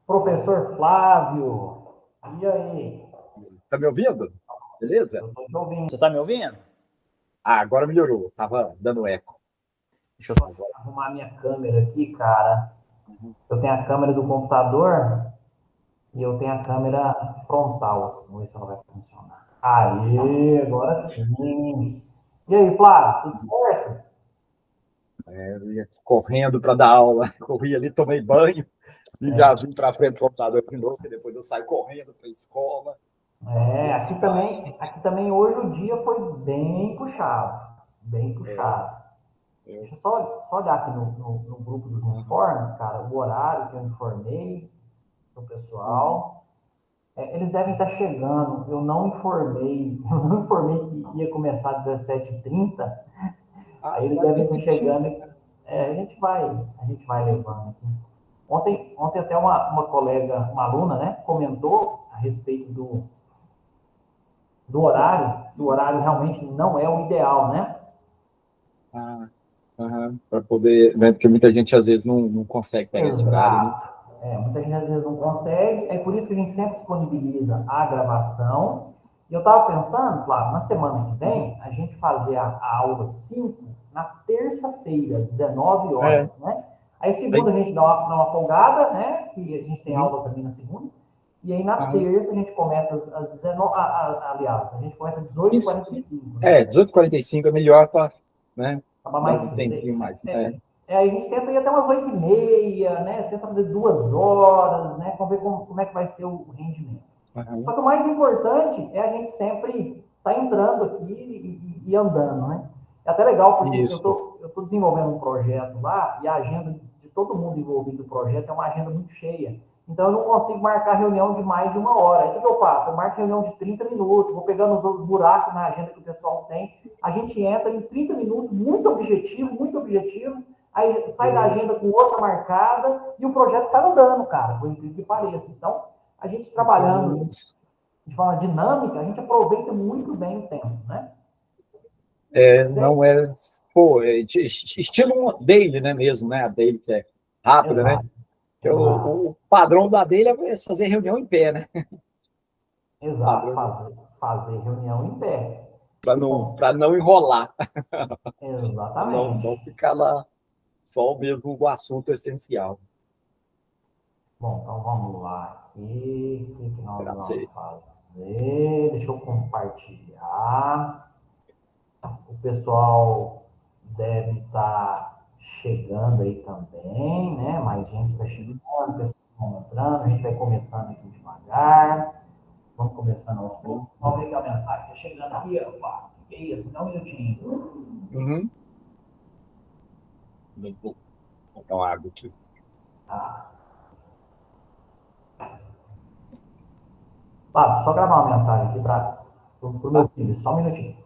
Professor Flávio, e aí? Tá me ouvindo? Beleza? Eu tô te ouvindo. Você tá me ouvindo? Ah, agora melhorou. Tava dando eco. Deixa eu só arrumar minha câmera aqui, cara. Eu tenho a câmera do computador e eu tenho a câmera frontal. Vamos ver se ela vai funcionar. Aí, agora sim. E aí, Flávio, tudo certo? Eu ia correndo para dar aula. Corri ali, tomei banho e já vim para frente do computador de novo, que depois eu saio correndo para a escola. Aqui também hoje o dia foi bem puxado. Bem puxado. Deixa eu só olhar aqui no grupo dos uniformes, cara, o horário que eu informei pro pessoal. Eles devem estar chegando. Eu não informei. Eu não informei que ia começar às 17h30. Aí eles devem estar chegando. A gente vai levando aqui. Ontem até uma colega, uma aluna, né, comentou a respeito do horário. Do horário realmente não é o ideal, né? Para poder, né? Porque muita gente às vezes não consegue pegar esse horário, né? Exato. Muita gente às vezes não consegue, é por isso que a gente sempre disponibiliza a gravação. E eu estava pensando, Flávio, na semana que vem, a gente fazer a aula 5 na terça-feira, às 19 horas, né? Aí segunda a gente dá uma folgada, né? Que a gente tem aula também na segunda. E aí na terça a gente começa às 19, aliás, a gente começa às 18h45. Né? 18h45 é melhor para, né, Acabar dar mais um cedo. tempinho mais. A gente tenta ir até umas 8h30, né? Tenta fazer 2 horas, né? Vamos ver como é que vai ser o rendimento. Só que o mais importante é a gente sempre estar entrando aqui e andando, né? É até legal, porque eu tô desenvolvendo um projeto lá e a agenda de todo mundo envolvido no projeto é uma agenda muito cheia. Então, eu não consigo marcar reunião de mais de 1 hora. Aí, o que eu faço? Eu marco reunião de 30 minutos, vou pegando os outros buracos na agenda que o pessoal tem. A gente entra em 30 minutos, muito objetivo. Aí sai da agenda com outra marcada e o projeto está andando, cara, por incrível que pareça. Então, a gente trabalhando de forma dinâmica, a gente aproveita muito bem o tempo, né? Não é, estilo daily, né, mesmo, né? A daily que é rápida, né? O padrão da daily é fazer reunião em pé, né? Exato, fazer reunião em pé. Para não enrolar. Exatamente. Não ficar lá só mesmo o assunto essencial. Bom, então vamos lá aqui. O que nós vamos fazer? Deixa eu compartilhar. O pessoal deve estar chegando aí também, né? Mais gente está chegando, pessoas estão entrando, a gente vai começando aqui devagar. Vamos começando aos poucos. Vamos ver que a mensagem está chegando aqui, Fábio. Que é isso? Dá um minutinho. Vou botar uma água aqui. Fábio, só gravar uma mensagem aqui para o meu filho, só um minutinho.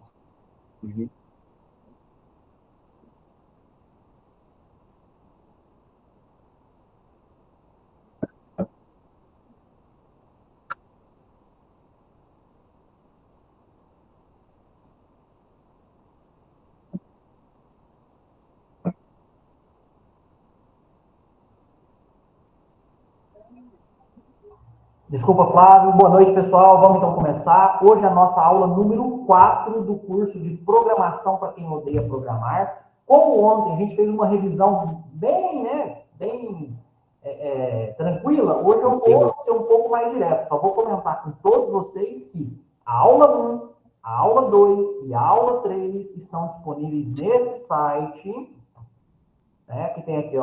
Desculpa, Flávio. Boa noite, pessoal. Vamos então começar. Hoje a nossa aula número 4 do curso de Programação para quem odeia programar. Como ontem a gente fez uma revisão bem tranquila, hoje eu vou ser um pouco mais direto. Só vou comentar com todos vocês que a aula 1, a aula 2 e a aula 3 estão disponíveis nesse site. Que tem aqui,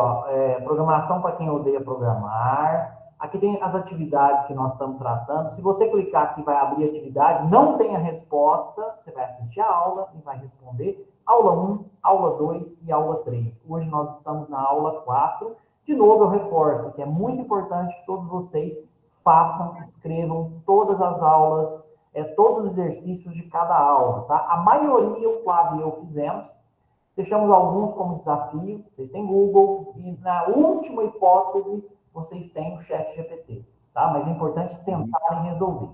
programação para quem odeia programar. Aqui tem as atividades que nós estamos tratando. Se você clicar aqui, vai abrir atividade. Não tem a resposta. Você vai assistir a aula e vai responder. Aula 1, aula 2 e aula 3. Hoje nós estamos na aula 4. De novo, eu reforço que é muito importante que todos vocês façam, escrevam todas as aulas, todos os exercícios de cada aula. Tá? A maioria, o Flávio e eu fizemos. Deixamos alguns como desafio. Vocês têm Google. E na última hipótese, vocês têm o chat GPT, tá? Mas é importante tentarem resolver.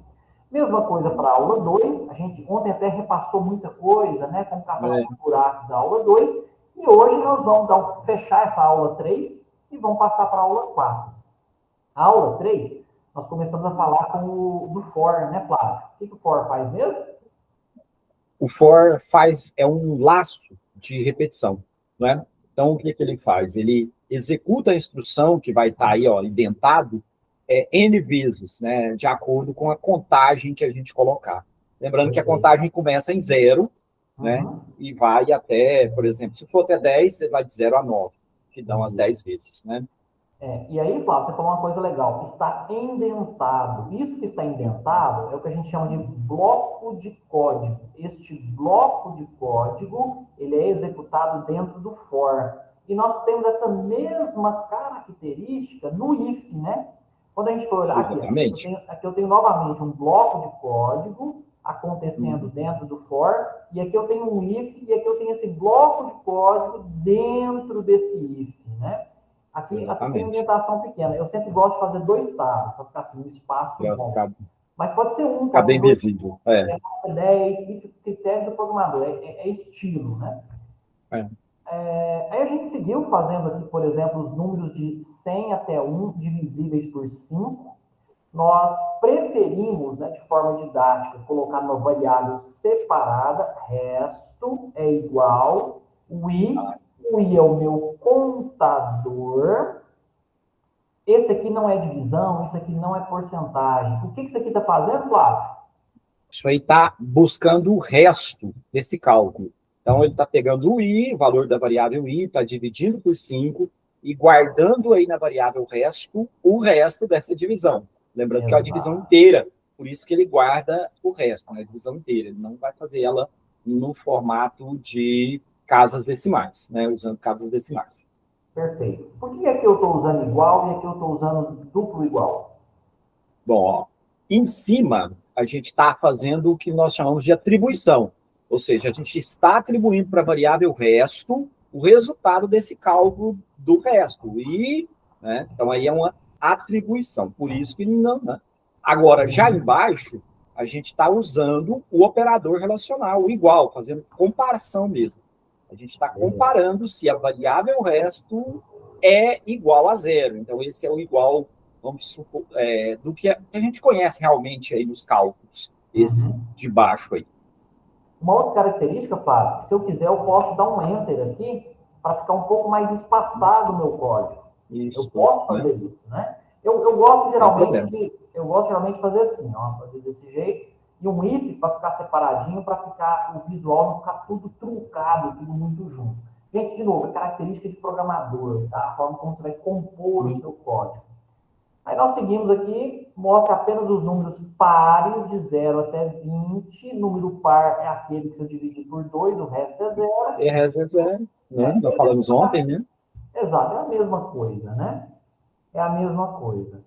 Mesma coisa para a aula 2, a gente ontem até repassou muita coisa, né? Como catar os buracos da aula 2, e hoje nós vamos fechar essa aula 3 e vamos passar para a aula 4. A aula 3, nós começamos a falar do for, né, Flávio? O que o for faz mesmo? O for é um laço de repetição, não é? Então, o que ele faz? Ele executa a instrução que vai estar aí, ó, indentado, N vezes, né, de acordo com a contagem que a gente colocar. Lembrando que a Perfeito. contagem começa em 0, né, e vai até, por exemplo, se for até 10, você vai de 0 a 9, que dão as 10 vezes, né? E aí, Flávio, você falou uma coisa legal, está indentado. Isso que está indentado é o que a gente chama de bloco de código. Este bloco de código, ele é executado dentro do for. E nós temos essa mesma característica no if, né? Quando a gente for olhar Exatamente. aqui eu tenho novamente um bloco de código acontecendo dentro do for, e aqui eu tenho um if, e aqui eu tenho esse bloco de código dentro desse if, né? Aqui tem uma indentação pequena. Eu sempre gosto de fazer 2 tabs, para ficar assim, um espaço bom. Mas pode ser um, Ficar pode bem ser 2, visível. pode ser 10, e fica critério do programador, é estilo, né? Aí a gente seguiu fazendo aqui, por exemplo, os números de 100 até 1 divisíveis por 5. Nós preferimos, né, de forma didática, colocar uma variável separada, resto é igual, o i é o meu contador. Esse aqui não é divisão, isso aqui não é porcentagem. O que isso aqui está fazendo, Flávio? Isso aí está buscando o resto desse cálculo. Então, ele está pegando o i, o valor da variável i, está dividindo por 5 e guardando aí na variável resto o resto dessa divisão. Lembrando que é a divisão inteira, por isso que ele guarda o resto, né? A divisão inteira. Ele não vai fazer ela no formato de casas decimais, né? Usando casas decimais. Perfeito. Por que aqui eu estou usando igual e aqui eu estou usando duplo igual? Bom, ó, em cima, a gente está fazendo o que nós chamamos de atribuição. Ou seja, a gente está atribuindo para a variável resto o resultado desse cálculo do resto. E, né, então, aí é uma atribuição. Por isso que não. Né? Agora, já embaixo, a gente está usando o operador relacional, o igual, fazendo comparação mesmo. A gente está comparando se a variável resto é igual a 0. Então, esse é o igual, vamos supor, do que a gente conhece realmente aí nos cálculos, esse de baixo aí. Uma outra característica, Fábio, se eu quiser, eu posso dar um Enter aqui para ficar um pouco mais espaçado o meu código. Isso, eu posso fazer isso, né? Eu gosto geralmente de fazer assim, ó, fazer desse jeito, e um if para ficar separadinho, para ficar o visual não ficar tudo truncado, tudo muito junto. Gente, de novo, é característica de programador, tá? A forma como você vai compor o seu código. Aí nós seguimos aqui, mostra apenas os números pares de 0 até 20. Número par é aquele que se eu dividir por 2, o resto é 0. E o resto é 0, né? Nós falamos ontem, né? Exato, é a mesma coisa, né? É a mesma coisa.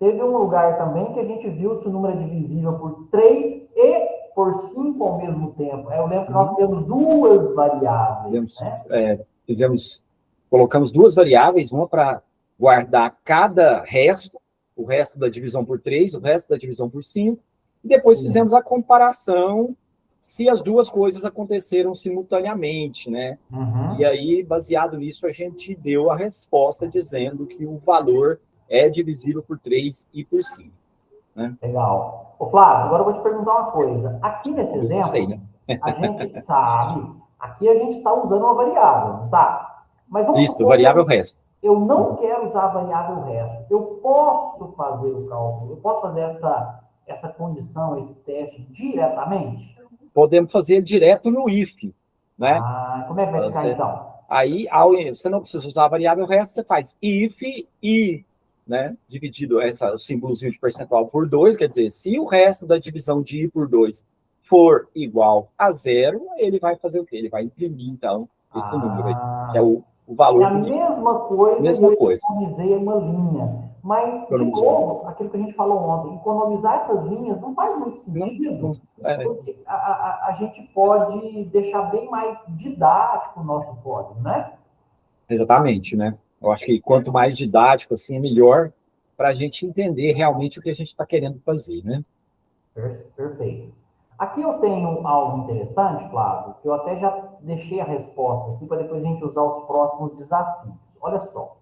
Teve um lugar também que a gente viu se o número é divisível por 3 e por 5 ao mesmo tempo. Eu lembro que nós temos 2 variáveis, né? Colocamos 2 variáveis, uma para guardar cada resto, o resto da divisão por 3, o resto da divisão por 5, e depois fizemos a comparação se as duas coisas aconteceram simultaneamente, né? E aí, baseado nisso, a gente deu a resposta dizendo que o valor é divisível por 3 e por 5. Né? Legal. Ô, Flávio, agora eu vou te perguntar uma coisa. Aqui nesse exemplo, sei, né? a gente sabe, aqui a gente está usando uma variável, não tá? Mas vamos isso, variável resto. Eu não quero usar a variável resto. Eu posso fazer o cálculo, eu posso fazer essa condição, esse teste diretamente? Podemos fazer direto no if, né? Como é que vai ficar então? Aí, você não precisa usar a variável resto, você faz if e, né, dividido o símbolozinho de percentual por 2, quer dizer, se o resto da divisão de i por 2 for igual a 0, ele vai fazer o quê? Ele vai imprimir, então, esse número aí, que é o valor. É a mesma coisa, mesma coisa. Eu economizei uma linha. Mas, de novo, aquilo que a gente falou ontem, economizar essas linhas não faz muito sentido, porque a gente pode deixar bem mais didático o nosso código, né? Exatamente, né? Eu acho que quanto mais didático, assim, é melhor para a gente entender realmente o que a gente está querendo fazer, né? Perfeito. Aqui eu tenho algo interessante, Flávio, que eu até já deixei a resposta aqui para depois a gente usar os próximos desafios. Olha só.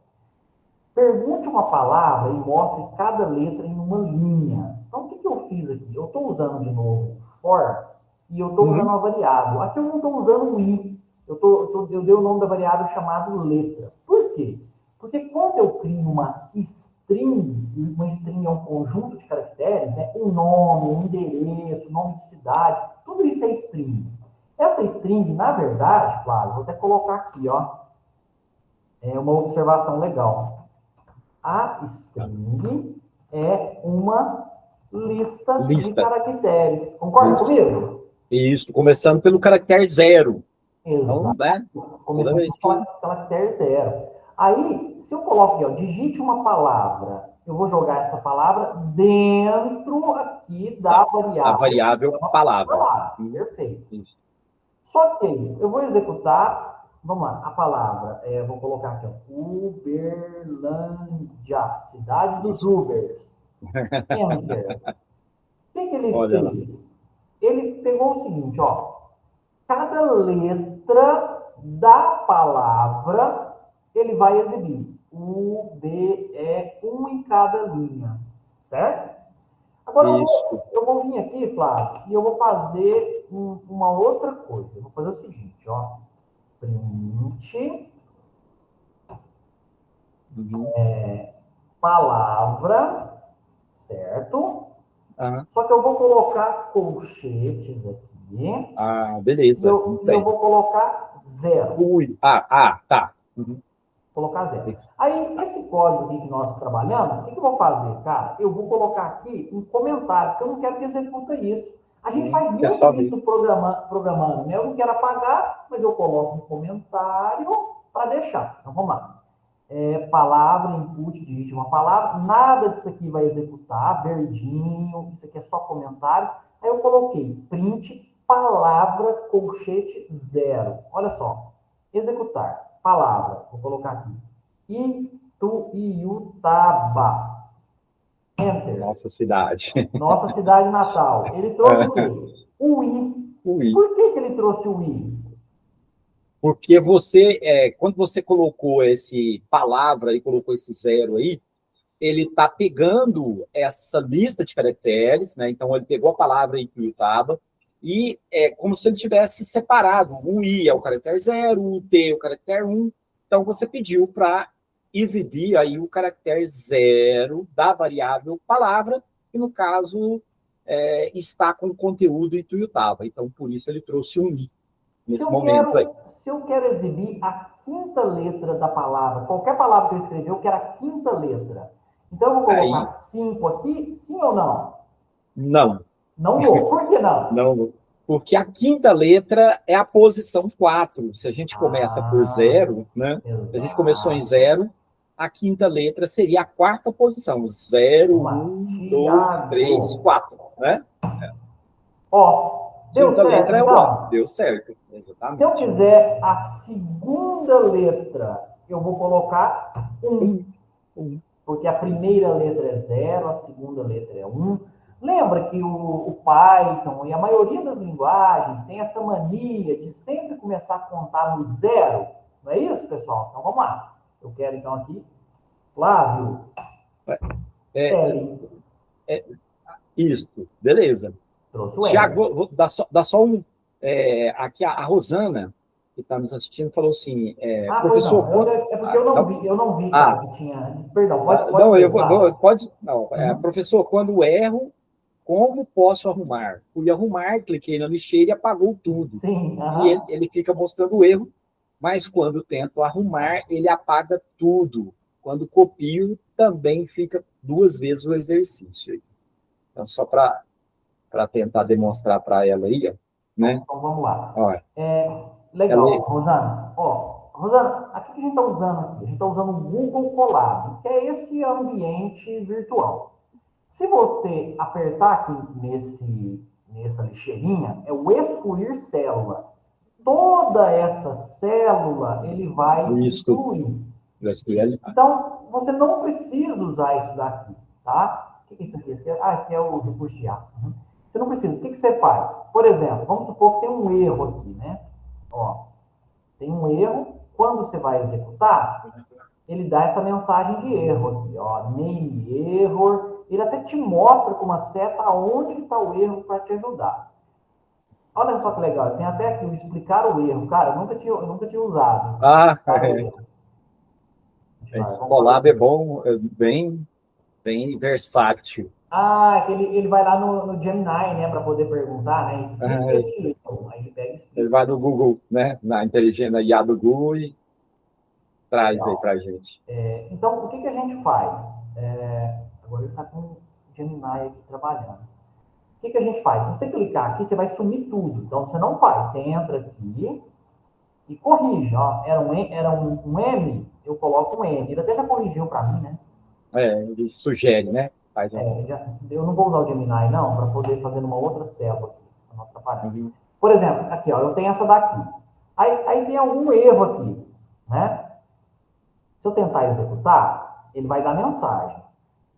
Pergunte uma palavra e mostre cada letra em uma linha. Então, o que eu fiz aqui? Eu estou usando de novo for e eu estou usando uma variável. Aqui eu não estou usando o i. Eu dei o nome da variável chamado letra. Por quê? Porque quando eu crio uma string é um conjunto de caracteres, né? Um nome, um endereço, nome de cidade, tudo isso é string. Essa string, na verdade, Flávio, vou até colocar aqui, ó, é uma observação legal. A string é uma lista de Lista. caracteres. Concorda comigo? Isso, começando pelo caractere 0. Então, Exato. né? Toda Começando vez com que... o caractere 0. Aí, se eu coloco aqui, ó, digite uma palavra, eu vou jogar essa palavra dentro aqui da Da variável. variável É uma palavra. palavra. Perfeito. Isso. Só que eu vou executar, vamos lá, a palavra, vou colocar aqui, ó, Uberlândia, cidade dos Ubers. Enter. O que ele Olha lá. fez? Ele pegou o seguinte, ó, cada letra da palavra ele vai exibir. U, B, E, um em cada linha. Certo? Agora Isso. eu vou vir aqui, Flávio, e eu vou fazer uma outra coisa. Eu vou fazer o seguinte, ó. Print palavra, certo? Só que eu vou colocar colchetes aqui. Beleza. E eu vou colocar 0. Tá. Colocar 0. Aí, esse código aqui que nós trabalhamos, o que eu vou fazer, cara? Eu vou colocar aqui um comentário, porque eu não quero que executa isso. A gente faz muito isso programando, né? Eu não quero apagar, mas eu coloco um comentário para deixar. Então, vamos lá. Palavra, input, digite uma palavra. Nada disso aqui vai executar, verdinho. Isso aqui é só comentário. Aí eu coloquei print, palavra, colchete, 0. Olha só. Executar. Palavra. Vou colocar aqui. Ituiutaba. Enter. Nossa cidade. Nossa cidade natal. Ele trouxe o quê? O i. Por que ele trouxe o i? Porque quando você colocou esse palavra e colocou esse 0 aí, ele está pegando essa lista de caracteres, né? Então ele pegou a palavra Ituiutaba e é como se ele tivesse separado. O I é o caractere 0, o T é o caractere 1. Então você pediu para exibir aí o caractere 0 da variável palavra, que no caso está com o conteúdo Ituiutaba. Então por isso ele trouxe um I nesse momento aí. Se eu quero exibir a quinta letra da palavra, qualquer palavra que eu escrever, eu quero a quinta letra. Então eu vou colocar 5 aqui, sim ou não? Não. Não vou. Por que não? Não, porque a quinta letra é a posição 4. Se a gente começa por 0, né? Exato. Se a gente começou em 0, a quinta letra seria a quarta posição. 0, 1, 2, 3, 4, né? Ó, deu quinta certo, letra é o então? O. Deu certo. Exatamente. Se eu quiser a segunda letra, eu vou colocar 1. Porque a primeira letra é 0, a segunda letra é 1. Lembra que o Python e a maioria das linguagens tem essa mania de sempre começar a contar no 0. Não é isso, pessoal? Então vamos lá. Eu quero então aqui, Flávio. Isso, beleza. Tiago, vou dar só um. Aqui a Rosana, que está nos assistindo, falou assim: professor. É porque eu não vi, cara, que tinha. Perdão, pode. Professor, quando erro, como posso arrumar? Fui arrumar, cliquei na lixeira e apagou tudo. Sim. E ele fica mostrando o erro, mas quando tento arrumar, ele apaga tudo. Quando copio, também fica 2 vezes o exercício. Então, só para tentar demonstrar para ela aí, ó, né? Então vamos lá. Olha, legal, Rosana. Rosana, aqui que a gente está usando aqui? A gente está usando o Google Colab, que é esse ambiente virtual. Se você apertar aqui nessa lixeirinha, é o excluir célula. Toda essa célula ele vai excluir. Então, você não precisa usar isso daqui, tá? O que é isso aqui? Isso aqui é o recurso de A. Você não precisa. O que você faz? Por exemplo, vamos supor que tem um erro aqui, né? Ó, tem um erro. Quando você vai executar, ele dá essa mensagem de erro aqui, ó, name error. Ele até te mostra com uma seta aonde está o erro para te ajudar. Olha só que legal, tem até aqui o explicar o erro. Cara, eu nunca tinha usado. Ah, Explicar o erro. esse Vamos Colab é fazer. bom, é bem versátil. Ah, ele vai lá no Gemini, né, para poder perguntar, né? Explica Ah, este erro. Aí ele pega e ele explica. vai no Google, né? Na inteligência, na IA do Google e traz aí Legal. pra gente. Então, o que, que a gente faz? Agora ele está com o Gemini aqui trabalhando. O que, que a gente faz? Se você clicar aqui, você vai sumir tudo. Então, você não faz. Você entra aqui e corrige. Ó. Era um M, eu coloco um N. Ele até já corrigiu para mim, né? Ele sugere, né? Faz um. Eu não vou usar o Gemini, não, para poder fazer numa outra célula aqui, para não atrapalhar. Uhum. Por exemplo, aqui, ó, eu tenho essa daqui. Aí tem algum erro aqui, né? Se eu tentar executar, ele vai dar mensagem.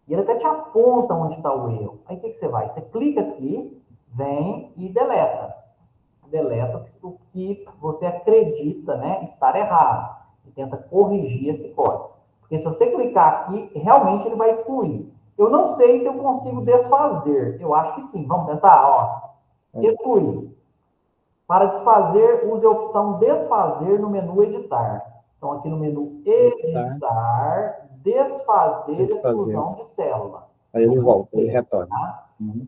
E ele até te aponta onde está o erro. Aí o que, que você vai? Você clica aqui, vem e deleta. Deleta o que você acredita, né, estar errado. E tenta corrigir esse código. Porque se você clicar aqui, realmente ele vai excluir. Eu não sei se eu consigo desfazer. Eu acho que sim. Vamos tentar? Ó. Excluir. Para desfazer, use a opção desfazer no menu editar. Então, aqui no menu Tá? editar, desfazer Desfazer. exclusão de célula. Aí ele volta, ele retorna. Tá? Uhum.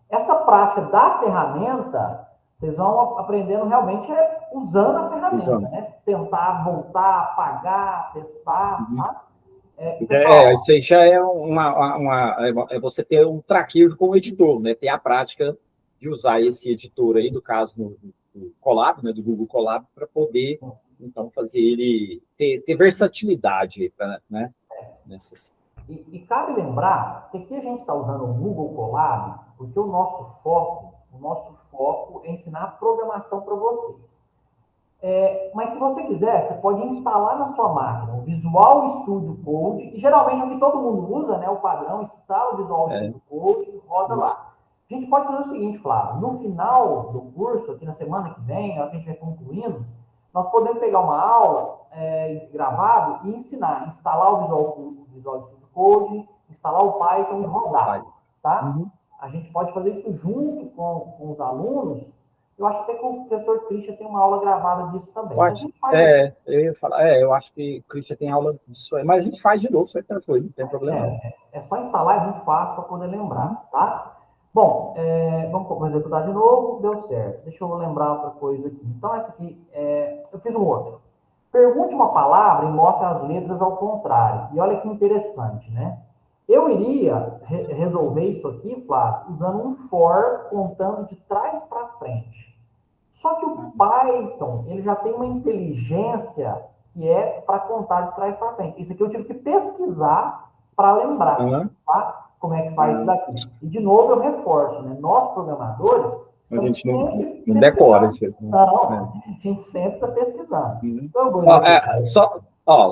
Essa prática da ferramenta, vocês vão aprendendo realmente usando a ferramenta, Usando. né? Tentar voltar, apagar, testar, Uhum. tá? Pessoal, Isso aí já é é você ter um traquejo com o editor, né? Ter a prática de usar esse editor aí, do caso no Colab, né? Do Google Colab, para poder, então, fazer ele ter versatilidade, né? Nessas. e cabe lembrar que aqui a gente está usando o Google Colab porque o nosso foco é ensinar programação para vocês. Mas se você quiser, você pode instalar na sua máquina o Visual Studio Code, e geralmente é o que todo mundo usa, né? O padrão, instala o Visual É, Studio Code e roda lá. A gente pode fazer o seguinte, Flávio, no final do curso, aqui na semana que vem, a gente vai concluindo, nós podemos pegar uma aula gravado e ensinar, instalar o Visual Studio Code, instalar o Python e vai. rodar, tá? Uhum. A gente pode fazer isso junto com os alunos. Eu acho até que o professor Christian tem uma aula gravada disso também. Eu Mas a acho, gente faz. eu ia falar, eu acho que o Christian tem aula disso aí, mas a gente faz de novo, isso aí tranquilo, não tem problema não. É só instalar, é muito fácil para poder Uhum. lembrar, tá? Bom, vamos executar de novo, deu certo. Deixa eu lembrar outra coisa aqui. Então, essa aqui, eu fiz um outro. Pergunte uma palavra e mostre as letras ao contrário. E olha que interessante, né? Eu iria resolver isso aqui, Flávio, usando um for contando de trás para frente. Só que o Python, ele já tem uma inteligência que é para contar de trás para frente. Isso aqui eu tive que pesquisar para lembrar, Uhum. tá? Como é que faz isso daqui. E, de novo, eu reforço, né? Nós, programadores, A estamos gente sempre não decora pesquisando. isso aí, Não, né? a gente sempre está pesquisando. Uhum. Então, eu vou Ó, executar isso.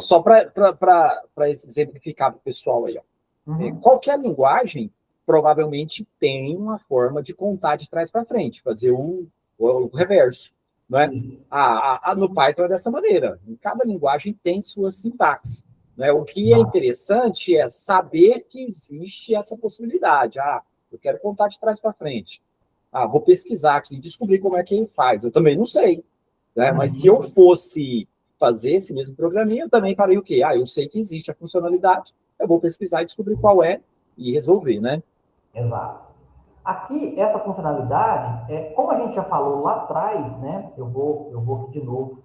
só para exemplificar para o pessoal aí, ó. Uhum. Qualquer linguagem provavelmente tem uma forma de contar de trás para frente, fazer o reverso, não é? Isso. No Python é dessa maneira. Em cada linguagem tem sua sintaxe. Né? O que é Ah, interessante é saber que existe essa possibilidade. Eu quero contar de trás para frente. Vou pesquisar aqui e descobrir como é que ele faz. Eu também não sei. Né? Mas se eu uhum. fosse fazer esse mesmo programinha, eu também faria o quê? Eu sei que existe a funcionalidade, eu vou pesquisar e descobrir qual é e resolver, né? Exato. Aqui, essa funcionalidade, como a gente já falou lá atrás, né? Eu vou aqui de novo.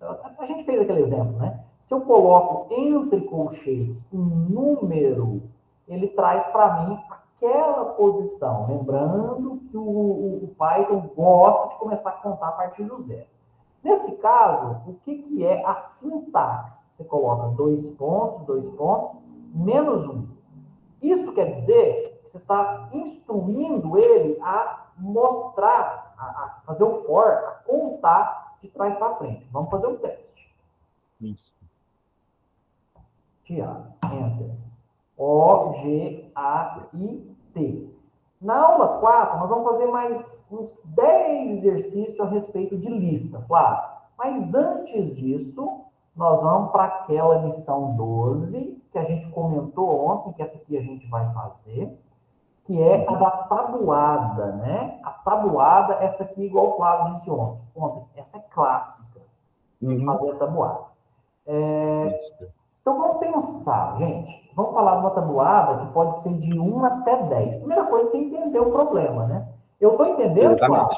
A gente fez aquele exemplo, né? Se eu coloco entre colchetes um número, ele traz para mim aquela posição. Lembrando que o Python gosta de começar a contar a partir do zero. Nesse caso, o que é a sintaxe? Você coloca dois pontos, menos um. Isso quer dizer que você está instruindo ele a mostrar, a fazer o for, a contar de trás para frente. Vamos fazer um teste. Isso. Tiago, enter. O-G-A-I-T. Na aula 4, nós vamos fazer mais uns 10 exercícios a respeito de lista, Flávio. Mas antes disso, nós vamos para aquela lição 12, que a gente comentou ontem, que essa aqui a gente vai fazer, que é a da tabuada, né? A tabuada, essa aqui, igual o Flávio disse ontem, essa é clássica, de fazer a tabuada. Então, vamos pensar, gente. Vamos falar de uma tabuada que pode ser de 1 até 10. Primeira coisa, você entender o problema, né? Eu estou entendendo, Flávio?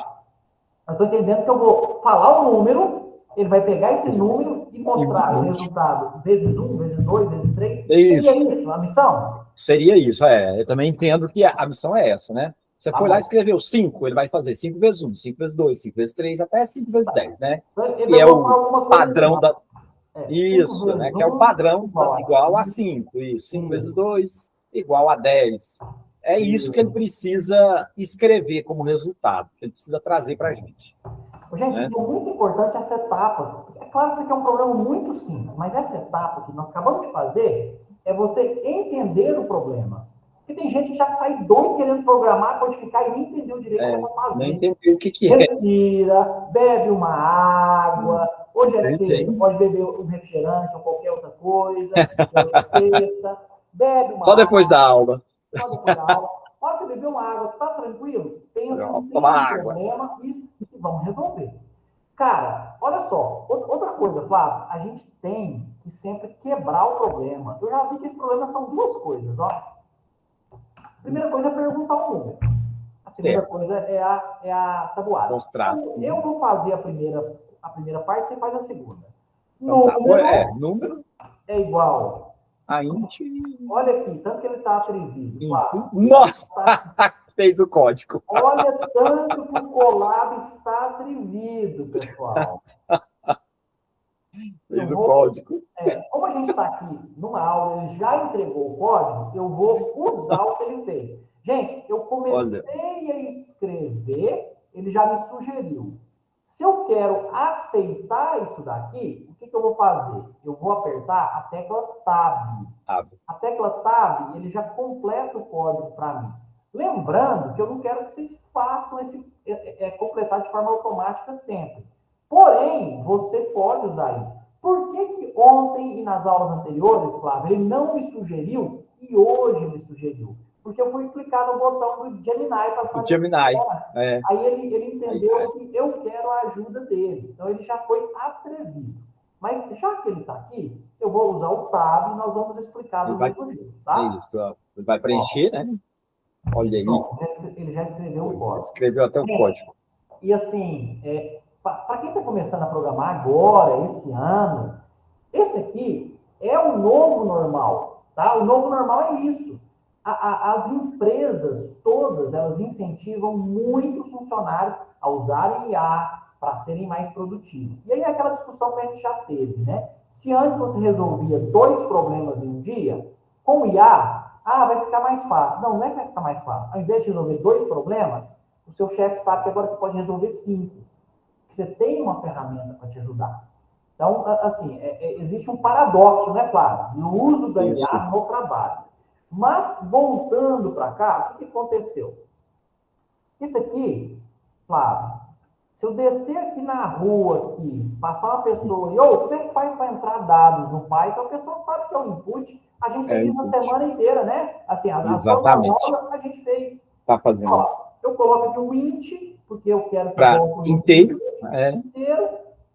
Eu estou entendendo que eu vou falar o número, ele vai pegar esse número e mostrar o resultado vezes 1, vezes 2, vezes 3. Seria isso a missão? Seria isso, Eu também entendo que a missão é essa, né? Você foi lá e escreveu 5, ele vai fazer 5 vezes 1, 5 vezes 2, 5 vezes 3, até 5 vezes 10, né? Que é o padrão da... Isso, né? Que é o padrão igual a 5. Isso, 5 vezes 2 igual a 10. É isso que ele precisa escrever como resultado, que ele precisa trazer para a gente. Gente, é muito importante essa etapa. É claro que isso aqui é um problema muito simples, mas essa etapa que nós acabamos de fazer é você entender o problema. Porque tem gente que já sai doido querendo programar, codificar e nem entendeu direito como fazer. Nem entendeu o que é. Respira, bebe uma água. Hoje é sexta, pode beber um refrigerante ou qualquer outra coisa. Hoje é sexta. Bebe uma água. Só depois da aula. Só depois da aula. Pode você beber uma água, tá tranquilo? Pensa no problema e vamos resolver. Cara, olha só, outra coisa, Flávio, a gente tem que sempre quebrar o problema. Eu já vi que esse problema são duas coisas, ó. A primeira coisa é perguntar o número. A segunda coisa é a tabuada. Mostrar. Então, eu vou fazer a primeira parte, você faz a segunda. Número é igual a int. Olha aqui, tanto que ele está atrevido. Nossa! Fez o código. Olha tanto que o Colab está atrevido, pessoal. Fez o código. Como a gente está aqui numa aula, ele já entregou o código, eu vou usar o que ele fez. Gente, eu comecei a escrever, ele já me sugeriu. Se eu quero aceitar isso daqui, o que eu vou fazer? Eu vou apertar a tecla Tab. A tecla Tab, ele já completa o código para mim. Lembrando que eu não quero que vocês façam esse completar de forma automática sempre. Porém, você pode usar isso. Por que ontem e nas aulas anteriores, Flávio, ele não me sugeriu e hoje me sugeriu? Porque eu fui clicar no botão do Gemini para fazer. Gemini. Aí ele entendeu que eu quero a ajuda dele. Então ele já foi atrevido. Mas já que ele está aqui, eu vou usar o Tab e nós vamos explicar do mesmo jeito, tá? Isso, ele vai preencher, né? Olha aí. Bom, ele já escreveu o código. Escreveu até o código. E assim, para quem está começando a programar agora, esse ano, esse aqui é o novo normal, tá? O novo normal é isso. As empresas todas, elas incentivam muito os funcionários a usarem IA para serem mais produtivos. E aí é aquela discussão que a gente já teve, né? Se antes você resolvia 2 problemas em um dia, com o IA, vai ficar mais fácil. Não é que vai ficar mais fácil. Ao invés de resolver 2 problemas, o seu chefe sabe que agora você pode resolver 5. Você tem uma ferramenta para te ajudar. Então, assim, existe um paradoxo, né, Flávio? No uso da IA no trabalho. Mas, voltando para cá, o que aconteceu? Isso aqui, Flávio, se eu descer aqui na rua, aqui, passar uma pessoa e, como é que faz para entrar dados no Python? A pessoa sabe que é o input. A gente fez isso a semana inteira, né? Assim, as aulas a gente fez. Tá fazendo. Ó, eu coloco aqui o int, porque eu quero que volte inteiro. Inteiro.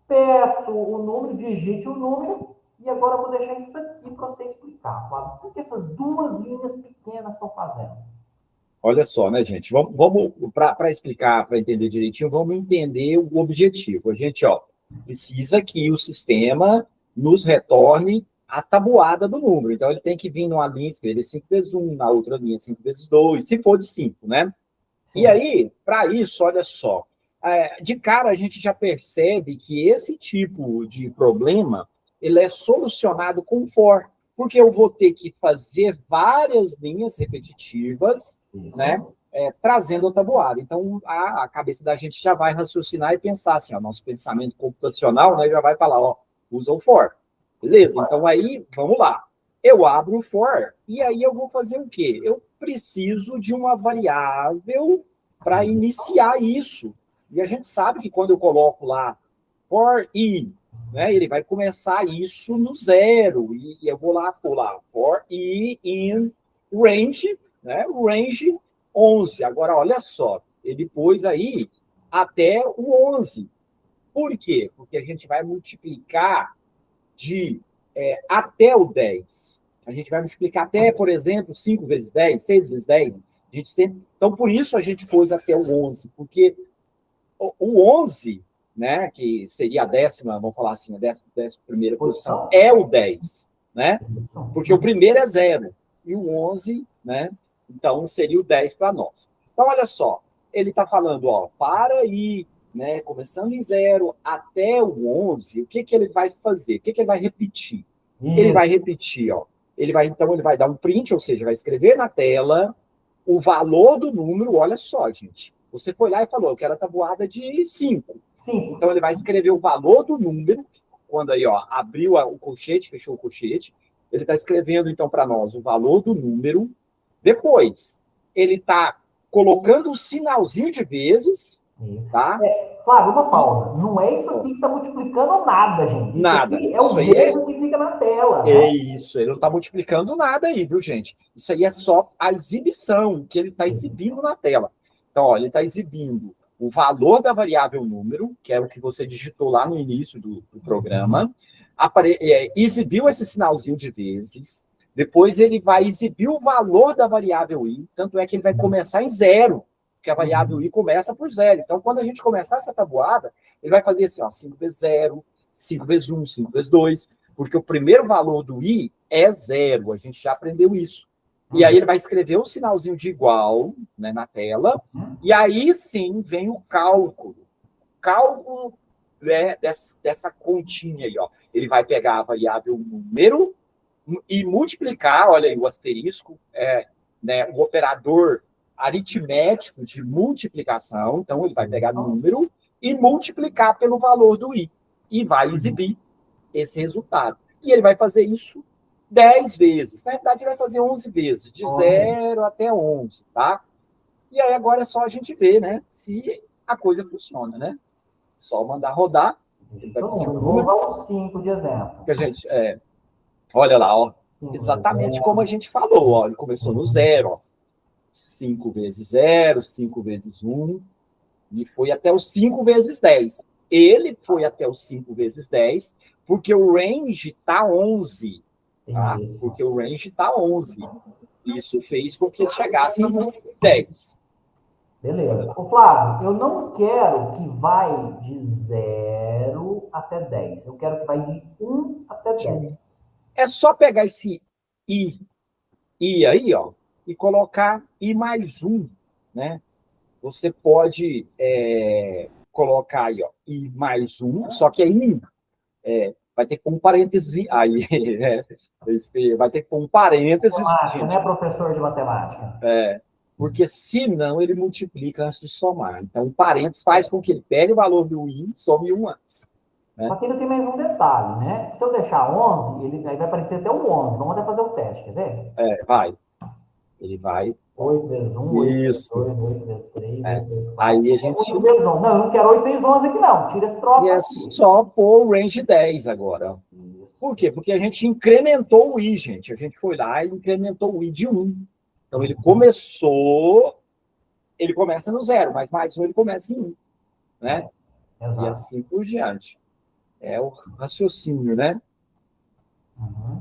Peço o número, digite o número. E agora eu vou deixar isso aqui para você explicar, Flávio. O que essas 2 linhas pequenas estão fazendo? Olha só, né, gente? Vamos para explicar, para entender direitinho, vamos entender o objetivo. A gente, precisa que o sistema nos retorne a tabuada do número. Então, ele tem que vir numa linha, escrever 5 vezes 1, na outra linha 5 vezes 2, se for de 5, né? Sim. E aí, para isso, olha só, de cara a gente já percebe que esse tipo de problema ele é solucionado com for, porque eu vou ter que fazer várias linhas repetitivas, né, trazendo a tabuada. Então, a cabeça da gente já vai raciocinar e pensar assim, nosso pensamento computacional, né, já vai falar, usa o for. Beleza, então aí, vamos lá. Eu abro o for, e aí eu vou fazer o quê? Eu preciso de uma variável para iniciar isso. E a gente sabe que quando eu coloco lá for i, né? Ele vai começar isso no 0. E eu vou lá pular for i in range, né? Range 11. Agora, olha só, ele pôs aí até o 11. Por quê? Porque a gente vai multiplicar de até o 10. A gente vai multiplicar até, por exemplo, 5 vezes 10, 6 vezes 10. A gente sempre... Então, por isso a gente pôs até o 11, porque o 11, né, que seria a décima, vamos falar assim, a décima primeira posição, é o 10, né? Porque o primeiro é 0 e o 11, né? Então, seria o 10 para nós. Então, olha só, ele está falando, ó, para ir, né, começando em 0 até o 11, o que que ele vai fazer? O que que ele vai repetir? Ele vai repetir, ó, então ele vai dar um print, ou seja, vai escrever na tela o valor do número, olha só, gente. Você foi lá e falou, eu quero a tabuada de 5. Então, ele vai escrever o valor do número, quando aí, ó, abriu o colchete, fechou o colchete, ele está escrevendo, então, para nós o valor do número. Depois, ele está colocando um sinalzinho de vezes, tá? Flávio, uma pausa. Não é isso aqui que está multiplicando nada, gente. Isso nada. Aqui é o vezes que fica na tela. Né? É isso, ele não está multiplicando nada aí, viu, gente? Isso aí é só a exibição, que ele está exibindo na tela. Então, ó, ele está exibindo o valor da variável número, que é o que você digitou lá no início do programa, exibiu esse sinalzinho de vezes, depois ele vai exibir o valor da variável i, tanto é que ele vai começar em 0, porque a variável i começa por 0. Então, quando a gente começar essa tabuada, ele vai fazer assim, ó, 5 vezes 0, 5 vezes 1, 5 vezes 2, porque o primeiro valor do i é 0, a gente já aprendeu isso. E aí ele vai escrever um sinalzinho de igual, né, na tela, e aí sim vem o cálculo. Cálculo, né, dessa continha aí, ó. Ele vai pegar a variável número e multiplicar, olha aí o asterisco, né, o operador aritmético de multiplicação. Então, ele vai pegar número e multiplicar pelo valor do i. E vai exibir esse resultado. E ele vai fazer isso 10 vezes. Na verdade, ele vai fazer 11 vezes, de 0 até 11, tá? E aí agora é só a gente ver, né, se a coisa funciona, né? Só mandar rodar. Ele vai pedir um número. Vamos dar um 5 de exemplo. Que a gente, olha lá, ó. Exatamente como a gente falou, ó. Ele começou no 0, ó. 5 vezes 0, 5 vezes 1, e foi até os 5 vezes 10. Ele foi até os 5 vezes 10, porque o range está 11. Tá? Porque o range está 11. Isso fez com que ele chegasse em 10. Beleza. Ô, Flávio, eu não quero que vai de 0 até 10. Eu quero que vai de 1 até 10. É só pegar esse i aí, ó, e colocar i mais 1, né? Você pode colocar aí, ó, i mais 1, só que aí vai ter que pôr um parêntese aí, vai ter que pôr um parênteses, gente. Não é professor de matemática. Porque senão ele multiplica antes de somar. Então, o parênteses faz com que ele pegue o valor do i e some 1 antes. Né? Só que ainda tem mais um detalhe, né? Se eu deixar 11, aí vai aparecer até o 11. Vamos até fazer o teste, quer ver? Vai. Ele vai... 8 vezes 1, 8 vezes 2, 8 vezes 3, 8 vezes 4. Aí a gente... 8 vezes 11. Não, eu não quero 8 vezes 11 aqui, não. Tira esse troço e aqui. É só pôr o range 10 agora. Isso. Por quê? Porque a gente incrementou o i, gente. A gente foi lá e incrementou o i de 1. Então, ele começa no 0, mas mais 1 ele começa em 1. Né? E assim por diante. É o raciocínio, né? Uhum.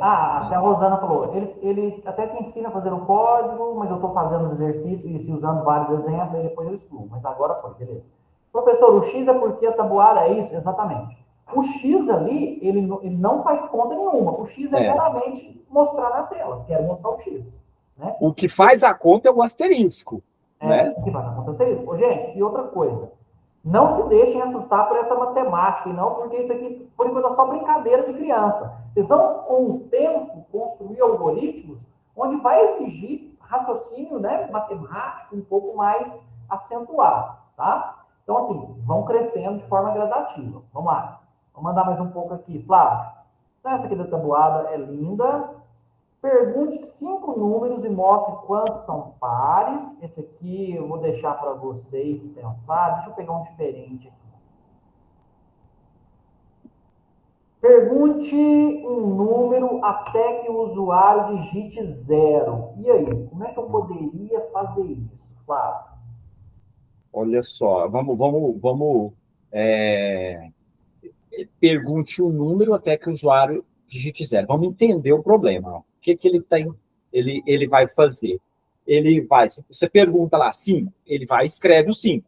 Até a Rosana falou, ele até te ensina a fazer o código, mas eu estou fazendo os exercícios e se usando vários exemplos, e depois eu excluo. Mas agora foi, beleza. Professor, o X é porque a tabuada é isso? Exatamente. O X ali, ele não faz conta nenhuma. O X é meramente mostrar na tela. Quero mostrar o X. Né? O que faz a conta é o asterisco. Né? O que faz a conta é o asterisco. Gente, e outra coisa. Não se deixem assustar por essa matemática, e não porque isso aqui, por enquanto, é só brincadeira de criança. Vocês vão, com o tempo, construir algoritmos onde vai exigir raciocínio, né, matemático um pouco mais acentuado, tá? Então, assim, vão crescendo de forma gradativa. Vamos lá. Vamos mandar mais um pouco aqui. Flávio, essa aqui da tabuada é linda. Pergunte 5 números e mostre quantos são pares. Esse aqui eu vou deixar para vocês pensar. Deixa eu pegar um diferente aqui. Pergunte um número até que o usuário digite 0. E aí, como é que eu poderia fazer isso, Flávio? Olha só, vamos é, pergunte o número até que o usuário digite zero. Vamos entender o problema. Ó. O que, que ele tem? Ele vai fazer? Ele vai. Você pergunta lá 5, ele vai e escreve o 5.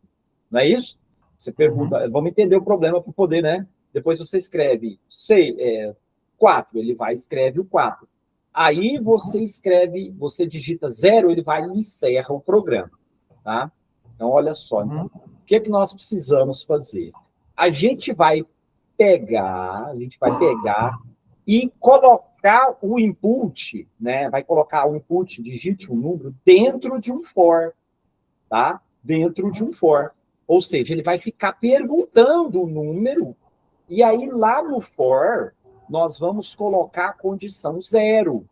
Não é isso? Você pergunta, vamos entender o problema para poder, né? Depois você escreve 4, ele vai e escreve o 4. Aí você escreve, você digita 0, ele vai e encerra o programa. Tá? Então, olha só. Então, o que, que nós precisamos fazer? A gente vai pegar e colocar o input, né? Vai colocar o input, digite um número, dentro de um for, tá? Dentro de um for. Ou seja, ele vai ficar perguntando o número, e aí lá no for, nós vamos colocar a condição 0,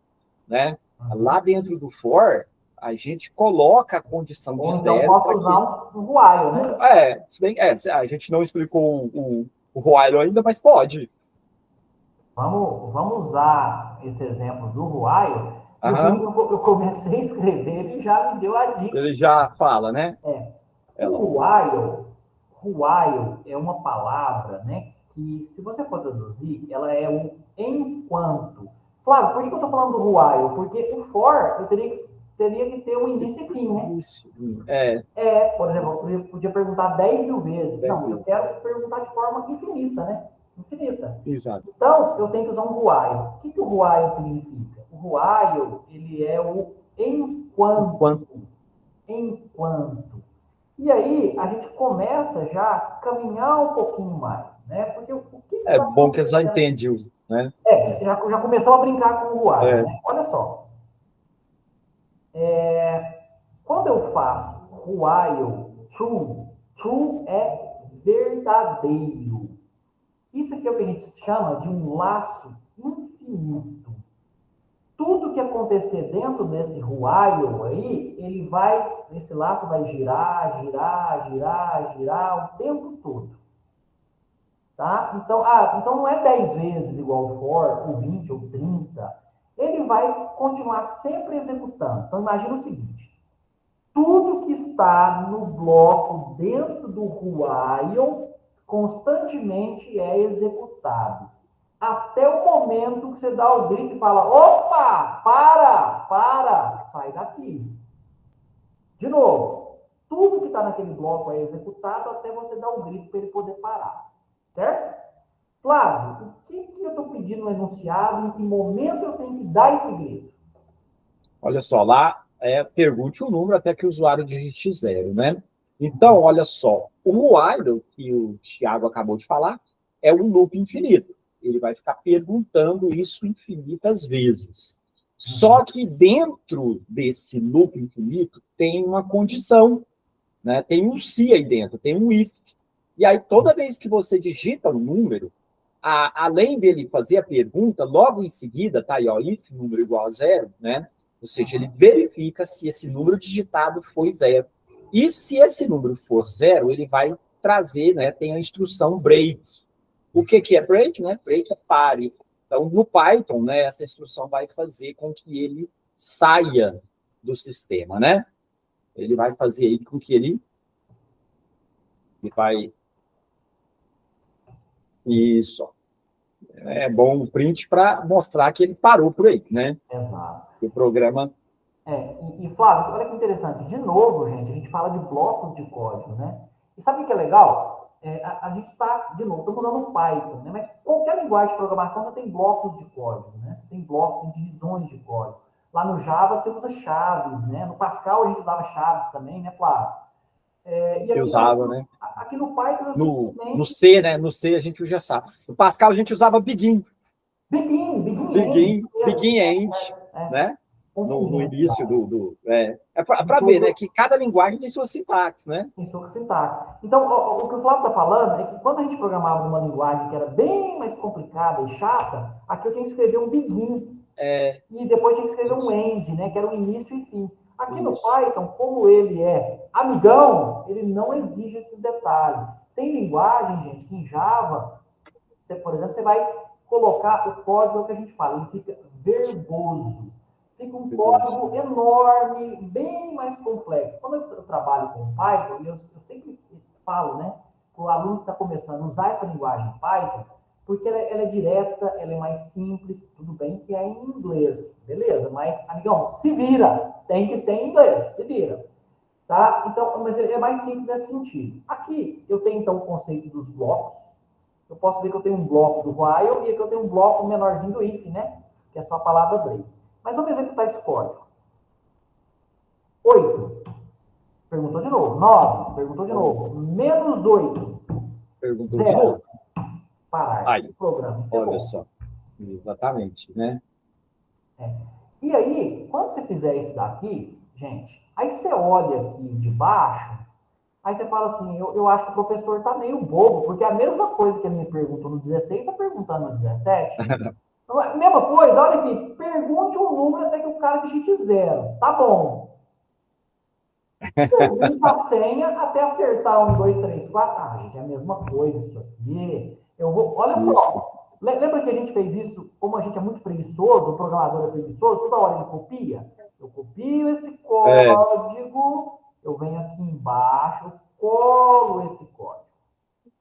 né? Lá dentro do for, a gente coloca a condição de Ou então 0 posso para que usar um while, né? se bem, a gente não explicou o while ainda, mas pode. Vamos usar esse exemplo do while, porque Aham. eu comecei a escrever e já me deu a dica. Ele já fala, né? Ela. O while é uma palavra, né, que se você for traduzir, ela é um enquanto. Flávio, por que eu estou falando do while? Porque o for, eu teria que ter um início e fim, né? Isso. Por exemplo, eu podia perguntar 10 mil vezes. 10 Não, eu vezes. quero perguntar de forma infinita, né? Infinita. Exato. Então, eu tenho que usar um while. O que o while significa? O while, ele é o enquanto. Enquanto. E aí, a gente começa já a caminhar um pouquinho mais, né? Porque o que É está bom que já acontecendo? entende, né? Já começou a brincar com o while, É, né? Olha só. Quando eu faço while true, true é verdadeiro. Isso aqui é o que a gente chama de um laço infinito. Tudo que acontecer dentro desse while aí, esse laço vai girar, girar, girar, girar o tempo todo. Tá? Então não é 10 vezes igual for, ou 20, ou 30. Ele vai continuar sempre executando. Então imagina o seguinte, tudo que está no bloco dentro do while constantemente é executado. Até o momento que você dá o grito e fala, opa, para, sai daqui. De novo, tudo que está naquele bloco é executado até você dar o grito para ele poder parar. Certo? Flávio, o que eu estou pedindo no enunciado, em que momento eu tenho que dar esse grito? olha só, lá pergunte o número até que o usuário digite 0, né? Então, olha só, o while que o Thiago acabou de falar é um loop infinito. Ele vai ficar perguntando isso infinitas vezes. Só que dentro desse loop infinito tem uma condição, né? Tem um se aí dentro, tem um if. E aí, toda vez que você digita um número, além dele fazer a pergunta, logo em seguida, tá aí, ó, if número igual a 0, né? Ou seja, ele verifica se esse número digitado foi 0. E se esse número for 0, ele vai trazer, né? Tem a instrução break. O que é break, né? Break é pare. Então, no Python, né, essa instrução vai fazer com que ele saia do sistema, né? Ele vai fazer aí com que ele vai. Isso. É bom o print para mostrar que ele parou por aí, né? Exato. Que o programa. Flávio, olha que interessante. De novo, gente, a gente fala de blocos de código, né? E sabe o que é legal? A gente está, de novo, estamos usando o Python, né? Mas qualquer linguagem de programação você tem blocos de código, né? Você tem blocos, tem divisões de código. Lá no Java você usa chaves, né? No Pascal a gente usava chaves também, né, Flávio? E Eu aqui, usava, né? aqui no Python eu No simplesmente. C, né? No C a gente usa SAP. No Pascal a gente usava Begin. Begin end, Begin End, né? No confundindo. início para ver, né? Que cada linguagem tem sua sintaxe, né? Em sua sintaxe. Então, o que o Flávio está falando é que quando a gente programava numa linguagem que era bem mais complicada e chata, aqui eu tinha que escrever um begin e depois tinha que escrever um end, né, que era o início e fim. Aqui no Python, como ele é amigão, ele não exige esses detalhes. Tem linguagem, gente, que em Java, por exemplo, você vai colocar o código, é o que a gente fala, ele fica verboso. Fica um código enorme, bem mais complexo. Quando eu trabalho com Python, eu sempre falo, né, para o aluno que está começando a usar essa linguagem Python, porque ela é direta, ela é mais simples, tudo bem que é em inglês, beleza, mas, amigão, se vira, tem que ser em inglês, se vira, tá? Então, mas é mais simples nesse sentido. Aqui, eu tenho, então, o conceito dos blocos, eu posso ver que eu tenho um bloco do while e aqui eu tenho um bloco menorzinho do if, né, que é só a palavra break. Mas vamos executar esse código. 8, perguntou de novo. 9, perguntou de novo. Menos 8, Perguntou de 0. novo. Parar. Aí, O programa encerrou. olha só. Exatamente, né? E aí, quando você fizer isso daqui, gente, aí você olha aqui de baixo, aí você fala assim, eu acho que o professor está meio bobo, porque a mesma coisa que ele me perguntou no 16, está perguntando no 17. Mesma coisa, olha aqui, pergunte um número até que o cara digite 0. Tá bom. Pergunte a senha até acertar 1, 2, 3, 4. Ah, gente, é a mesma coisa isso aqui. Eu vou. Olha Isso. só. Lembra que a gente fez isso? Como a gente é muito preguiçoso, o programador é preguiçoso, toda hora ele copia. Eu copio esse código, eu venho aqui embaixo, colo esse código.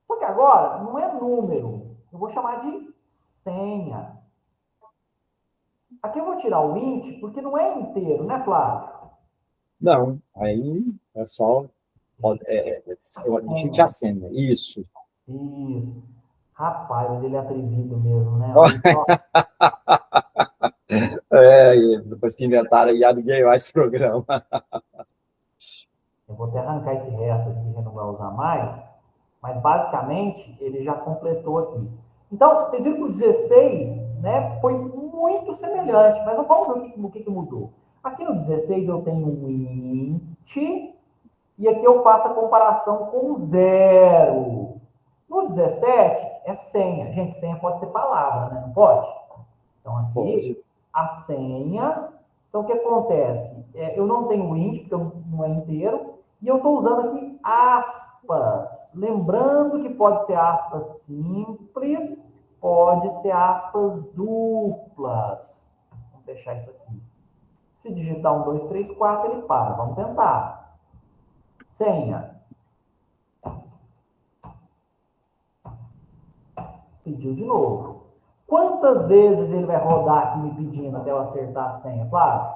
Só que agora não é número, eu vou chamar de senha. Aqui eu vou tirar o int, porque não é inteiro, né, Flávio? Não, aí é só digite a Senha. senha. Isso. Isso. Rapaz, mas ele é atrevido mesmo, né? Olha só. E depois que inventaram IA, ninguém vai esse programa. Eu vou até arrancar esse resto aqui que a gente não vai usar mais, mas basicamente ele já completou aqui. Então, vocês viram que o 16, né, foi muito semelhante, mas vamos ver o que mudou. Aqui no 16 eu tenho um int, e aqui eu faço a comparação com 0. No 17 é senha. Gente, senha pode ser palavra, né? Não pode? Então, Pode. aqui, a senha. Então, o que acontece? Eu não tenho int, porque não é inteiro, e eu estou usando aqui aspas. Lembrando que pode ser aspas simples, pode ser aspas duplas. Vamos fechar isso aqui. Se digitar 1, 2, 3, 4, ele para. Vamos tentar. Senha. Pediu de novo. Quantas vezes ele vai rodar aqui me pedindo até eu acertar a senha, Flávio?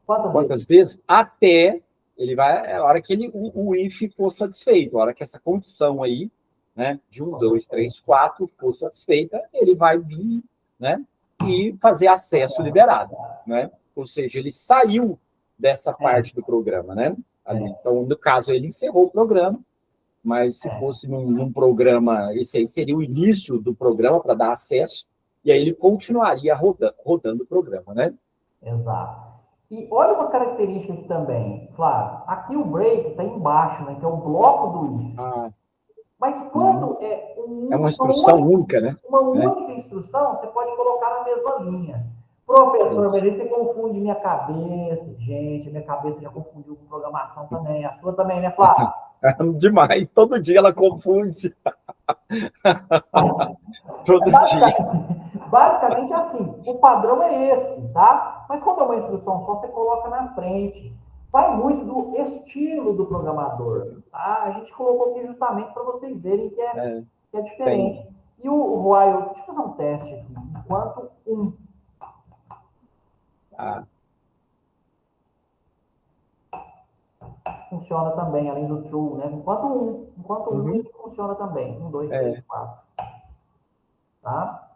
Quantas vezes? Até ele vai, a hora que o if for satisfeito, a hora que essa condição aí, né, de 1, 2, 3, 4 for satisfeita, ele vai vir, né, e fazer acesso liberado, né? Ou seja, ele saiu dessa parte do programa, né? Ali. Então, no caso, ele encerrou o programa, mas se fosse num programa, esse aí seria o início do programa para dar acesso, e aí ele continuaria rodando o programa, né? Exato. E olha uma característica aqui também, Flávio. Aqui o break está embaixo, né, que é o bloco do if. Ah, Mas quando é é uma instrução única, né? uma única instrução, você pode colocar na mesma linha. Professor, mas Isso. aí você confunde minha cabeça. Gente, minha cabeça já confundiu com programação também. A sua também, né, Flávio? Demais. Todo dia ela confunde. Todo dia. Basicamente assim, o padrão é esse, tá? Mas quando é uma instrução só, você coloca na frente. Vai muito do estilo do programador, tá? A gente colocou aqui justamente para vocês verem que é diferente. Tem. E o while, deixa eu fazer um teste aqui. Enquanto funciona também, além do true, né? Enquanto ele funciona também. 1, 2, 3, 4. Tá?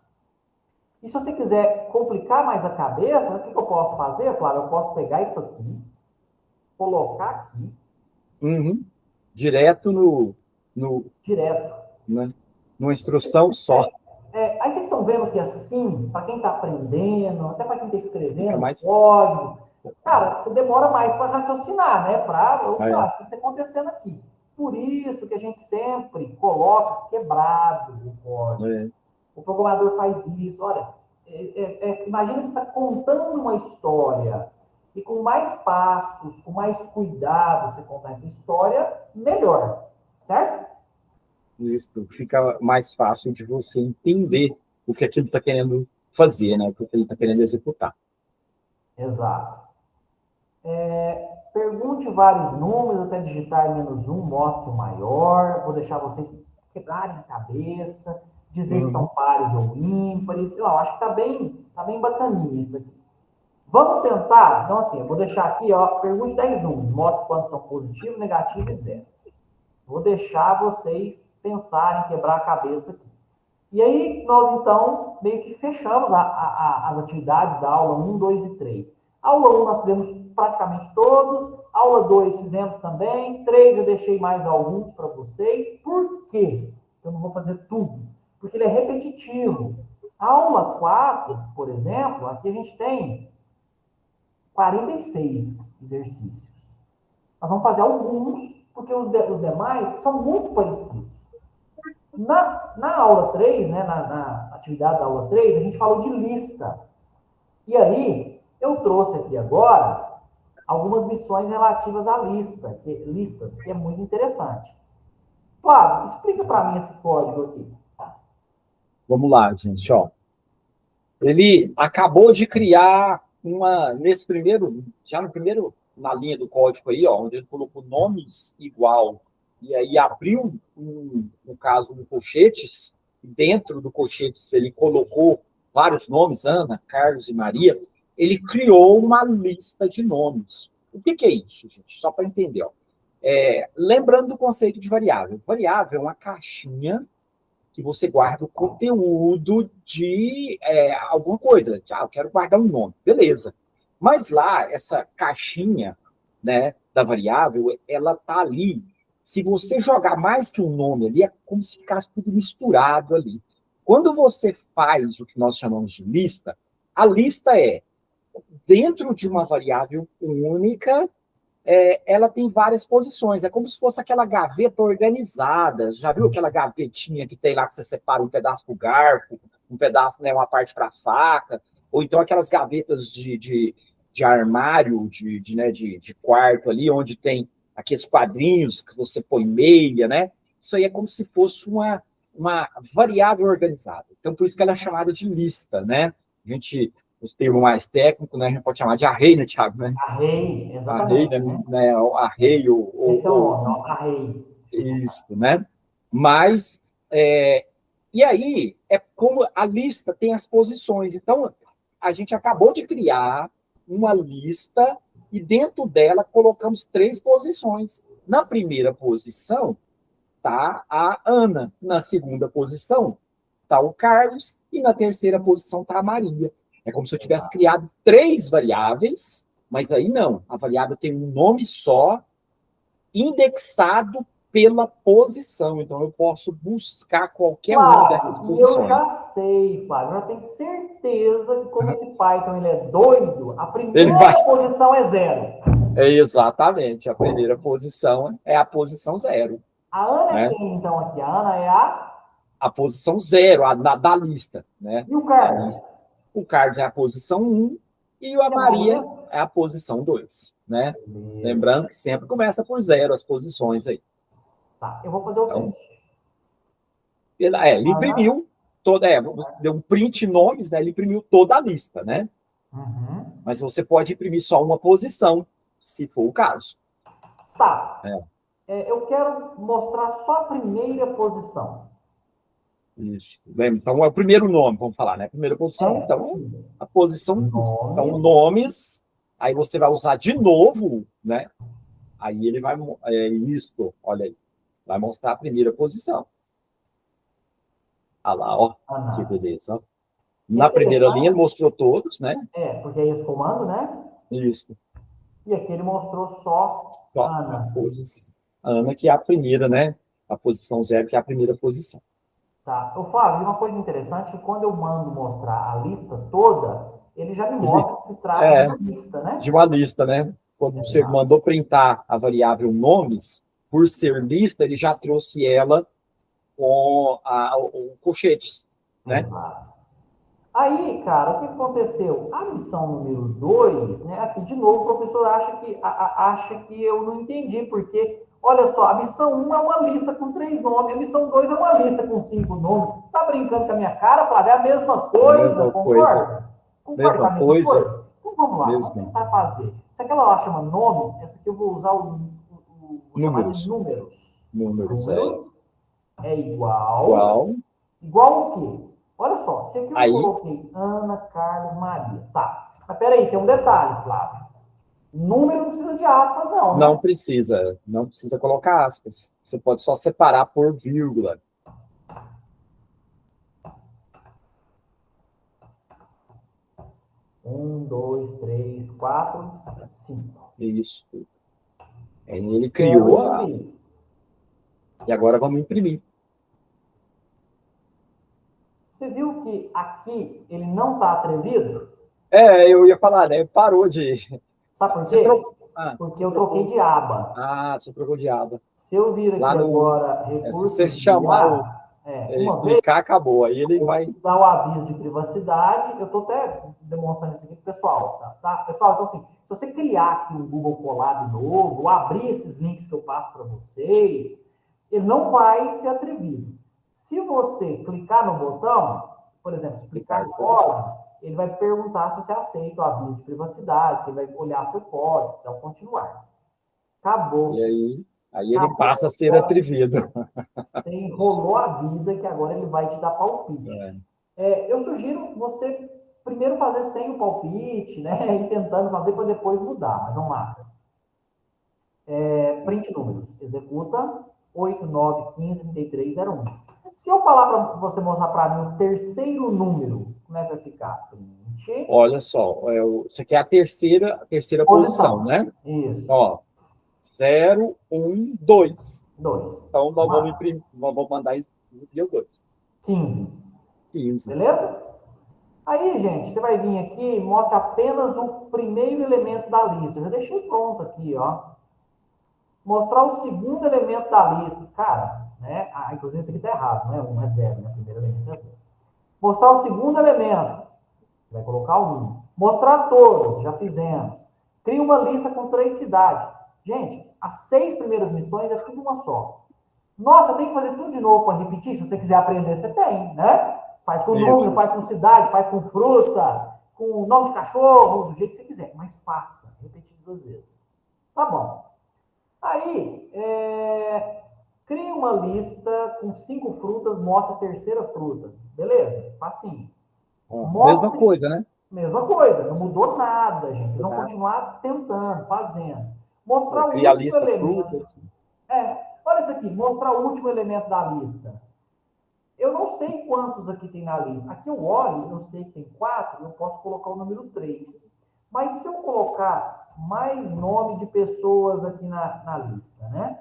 E se você quiser complicar mais a cabeça, o que eu posso fazer, Flávio? Eu posso pegar isso aqui, colocar aqui. Direto no, Direto. né? Numa instrução só. Aí vocês estão vendo que assim, para quem está aprendendo, até para quem está Fica escrevendo mais. código, cara, você demora mais para raciocinar, né? Para, o que está acontecendo aqui. Por isso que a gente sempre coloca quebrado o código. O programador faz isso. Olha, imagina que você está contando uma história. E com mais passos, com mais cuidado você contar essa história, melhor. Certo? Isso fica mais fácil de você entender o que aquilo está querendo fazer, né? O que ele está querendo executar. Exato. Pergunte vários números, até digitar -1, mostre o maior. Vou deixar vocês quebrarem a cabeça, dizer se são pares ou ímpares. Eu acho que tá bem bacaninha isso aqui. Vamos tentar? Então, assim, eu vou deixar aqui, ó, pergunte 10 números, mostre quantos são positivos, negativos e zero. Vou deixar vocês pensarem, quebrar a cabeça aqui. E aí, nós, então, meio que fechamos as atividades da aula 1, 2 e 3. Aula 1 nós fizemos praticamente todos, aula 2 fizemos também, 3 eu deixei mais alguns para vocês. Por quê? Eu não vou fazer tudo, porque ele é repetitivo. A aula 4, por exemplo, aqui a gente tem 46 exercícios. Nós vamos fazer alguns, porque os demais são muito parecidos. Na aula 3, né, na atividade da aula 3, a gente falou de lista. E aí, eu trouxe aqui agora algumas missões relativas à listas, que é muito interessante. Flávio, explica para mim esse código aqui. Vamos lá, gente, ó. Ele acabou de criar na linha do código aí, ó, onde ele colocou nomes igual, e aí abriu, no caso, colchetes, dentro do colchetes ele colocou vários nomes, Ana, Carlos e Maria, ele criou uma lista de nomes. O que é isso, gente? Só para entender, ó. Lembrando do conceito de variável. Variável é uma caixinha que você guarda o conteúdo de alguma coisa. Eu quero guardar um nome. Beleza. Mas lá, essa caixinha, né, da variável, ela está ali. Se você jogar mais que um nome ali, é como se ficasse tudo misturado ali. Quando você faz o que nós chamamos de lista, a lista é dentro de uma variável única, ela tem várias posições. É como se fosse aquela gaveta organizada. Já viu aquela gavetinha que tem lá que você separa um pedaço para o garfo, um pedaço, né, uma parte para a faca, ou então aquelas gavetas de armário, de quarto ali, onde tem aqueles quadrinhos que você põe meia, né? Isso aí é como se fosse uma variável organizada. Então, por isso que ela é chamada de lista, né? A gente, os termos mais técnicos, né, a gente pode chamar de array, né, Thiago? Né? Array, Array, exatamente. né? Array Esse é o nome, ó, array. Isso, né? Mas, e aí, é como a lista tem as posições. Então, a gente acabou de criar uma lista e dentro dela colocamos 3 posições. Na primeira posição está a Ana, na segunda posição está o Carlos e na terceira posição está a Maria. É como se eu tivesse criado 3 variáveis, mas aí não. A variável tem um nome só, indexado pela posição. Então, eu posso buscar qualquer uma dessas posições. Eu já sei, Flávio. Eu já tenho certeza que, como esse Python ele é doido, a primeira posição é 0. Exatamente. A primeira posição é a posição 0. A Ana é quem, então, aqui? A Ana é a posição 0, da lista. Né? E o Carlos? O Carlos é a posição 1 e a Maria é a posição 2. Né? Lembrando que sempre começa por 0 as posições aí. Tá, eu vou fazer o teste. Ele imprimiu deu um print nomes, né? Ele imprimiu toda a lista, né? Uhum. Mas você pode imprimir só uma posição, se for o caso. Tá. Eu quero mostrar só a primeira posição. Isso. Então, é o primeiro nome, vamos falar, né? Primeira posição, então, a posição... Nomes. Então, nomes, aí você vai usar de novo, né? Aí ele vai... Isto, olha aí. Vai mostrar a primeira posição. Olha lá, ó. Que beleza, ó. Na primeira linha, ele mostrou todos, né? Porque é esse comando, né? Isso. E aqui ele mostrou só Ana. Ana, que é a primeira, né? A posição 0, que é a primeira posição. Tá. Fábio, uma coisa interessante é que quando eu mando mostrar a lista toda, ele já me mostra que se trata de uma lista, né? De uma lista, né? Quando você mandou printar a variável nomes, por ser lista, ele já trouxe ela com o colchetes, né? Exato. Aí, cara, o que aconteceu? A missão número 2, né? Aqui, de novo, o professor acha que eu não entendi, porque Olha só, a missão 1 é uma lista com 3 nomes, a missão 2 é uma lista com 5 nomes. Tá brincando com a minha cara, Flávio? É a mesma coisa, Mesma concorda? coisa. Concorda com a Mesma mesma coisa. coisa? Então vamos lá, vamos Mesma. tentar fazer. Se aquela lá chama nomes, essa aqui eu vou usar vou chamar de números. Números, é igual. Igual o quê? Olha só, se aqui eu coloquei Ana, Carlos, Maria. Tá. Mas peraí, tem um detalhe, Flávio. Número não precisa de aspas, não. Né? Não precisa colocar aspas. Você pode só separar por vírgula. Um, dois, três, quatro, 5. Isso. Ele criou e agora vamos imprimir. Você viu que aqui ele não está atrevido? Eu ia falar, né? Parou de... Sabe por quê? Porque eu troquei de aba. Você trocou de aba. Se eu vir aqui agora, recursos se você chamar explicar, acabou. Aí ele vai dar o aviso de privacidade. Eu estou até demonstrando isso aqui para o pessoal. Tá? Pessoal, então assim, se você criar aqui um Google Colab novo, ou abrir esses links que eu passo para vocês, ele não vai ser atrevido. Se você clicar no botão, por exemplo, explicar o código, ele vai perguntar se você aceita o aviso de privacidade, ele vai olhar seu código, então continuar. Acabou. E aí ele passa a ser atrevido. Você enrolou a vida que agora ele vai te dar palpite. Eu sugiro você primeiro fazer sem o palpite, né? E tentando fazer para depois mudar. Mas vamos lá. Print números. Executa 8, 9, 15, 33, 01. Se eu falar para você mostrar para mim o terceiro número, como é que vai ficar? Print. Olha só, você quer a terceira posição, né? Isso. Ó, 0, 1, 2. 2. Então, nós vamos imprimir, nós vamos mandar imprimir o 2. 15. 15. Beleza? Aí, gente, você vai vir aqui e mostra apenas o primeiro elemento da lista. Eu já deixei pronto aqui, ó. Mostrar o segundo elemento da lista. Cara, né? Inclusive esse aqui tá errado, né? 1 é 0, né? O primeiro elemento é 0. Mostrar o segundo elemento. Vai colocar 1. Mostrar todos, já fizemos. Cria uma lista com 3 cidades. Gente, as 6 primeiras missões é tudo uma só. Nossa, tem que fazer tudo de novo para repetir? Se você quiser aprender, você tem, né? Faz com número, faz com cidade, faz com fruta, com nome de cachorro, do jeito que você quiser. Mas faça, repetindo 2 vezes. Tá bom. Aí, cria uma lista com 5 frutas, mostra a terceira fruta. Beleza? Facinho. Mesma coisa, né? Mesma coisa, não mudou nada, gente. Vocês vão continuar tentando, fazendo. Mostrar o último lista elemento. Frutas. Olha isso aqui, mostrar o último elemento da lista. Eu não sei quantos aqui tem na lista. Aqui eu olho, eu sei que tem 4, eu posso colocar o número 3. Mas se eu colocar mais nome de pessoas aqui na lista, né?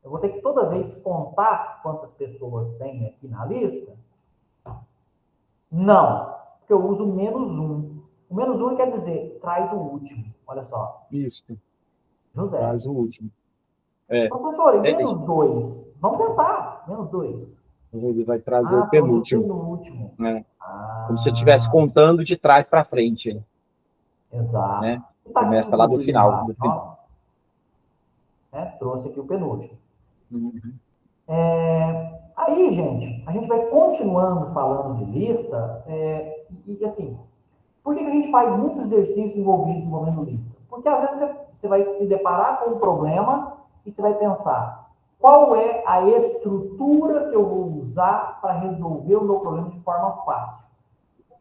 Eu vou ter que toda vez contar quantas pessoas tem aqui na lista? Não, porque eu uso -1. O -1 quer dizer, traz o último. Olha só. Isso. José. Traz o último. Professor, e -2? Vamos tentar. -2. Ele vai trazer o penúltimo. penúltimo. Como se eu estivesse contando de trás para frente. Exato. Né? Começa lá do final. Trouxe aqui o penúltimo. Uhum. Aí, gente, a gente vai continuando falando de lista, e assim, por que a gente faz muitos exercícios envolvendo lista? Porque às vezes você vai se deparar com um problema e você vai pensar, qual é a estrutura que eu vou usar para resolver o meu problema de forma fácil?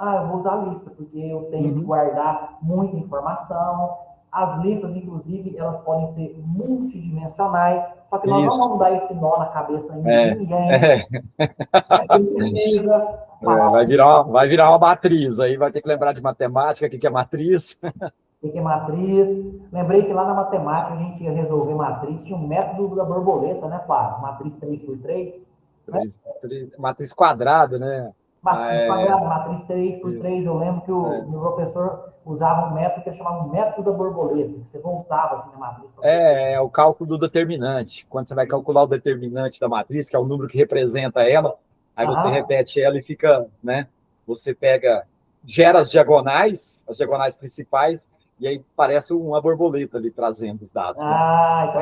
Eu vou usar a lista, porque eu tenho que guardar muita informação. As listas, inclusive, elas podem ser multidimensionais, só que nós não vamos dar esse nó na cabeça ainda de ninguém. Vai virar uma matriz, aí vai ter que lembrar de matemática, o que é matriz. O que é matriz? Lembrei que lá na matemática a gente ia resolver matriz, tinha um método da borboleta, né, Flávio? Matriz 3x3. Matriz quadrada, né? Matriz quadrada, matriz 3x3. Eu lembro que o meu professor usava um método que ele chamava método da borboleta, que você voltava assim na matriz. É o cálculo do determinante. Quando você vai calcular o determinante da matriz, que é o número que representa ela, aí você repete ela e fica, né? Você gera as diagonais principais, e aí parece uma borboleta ali trazendo os dados, né? Ah, então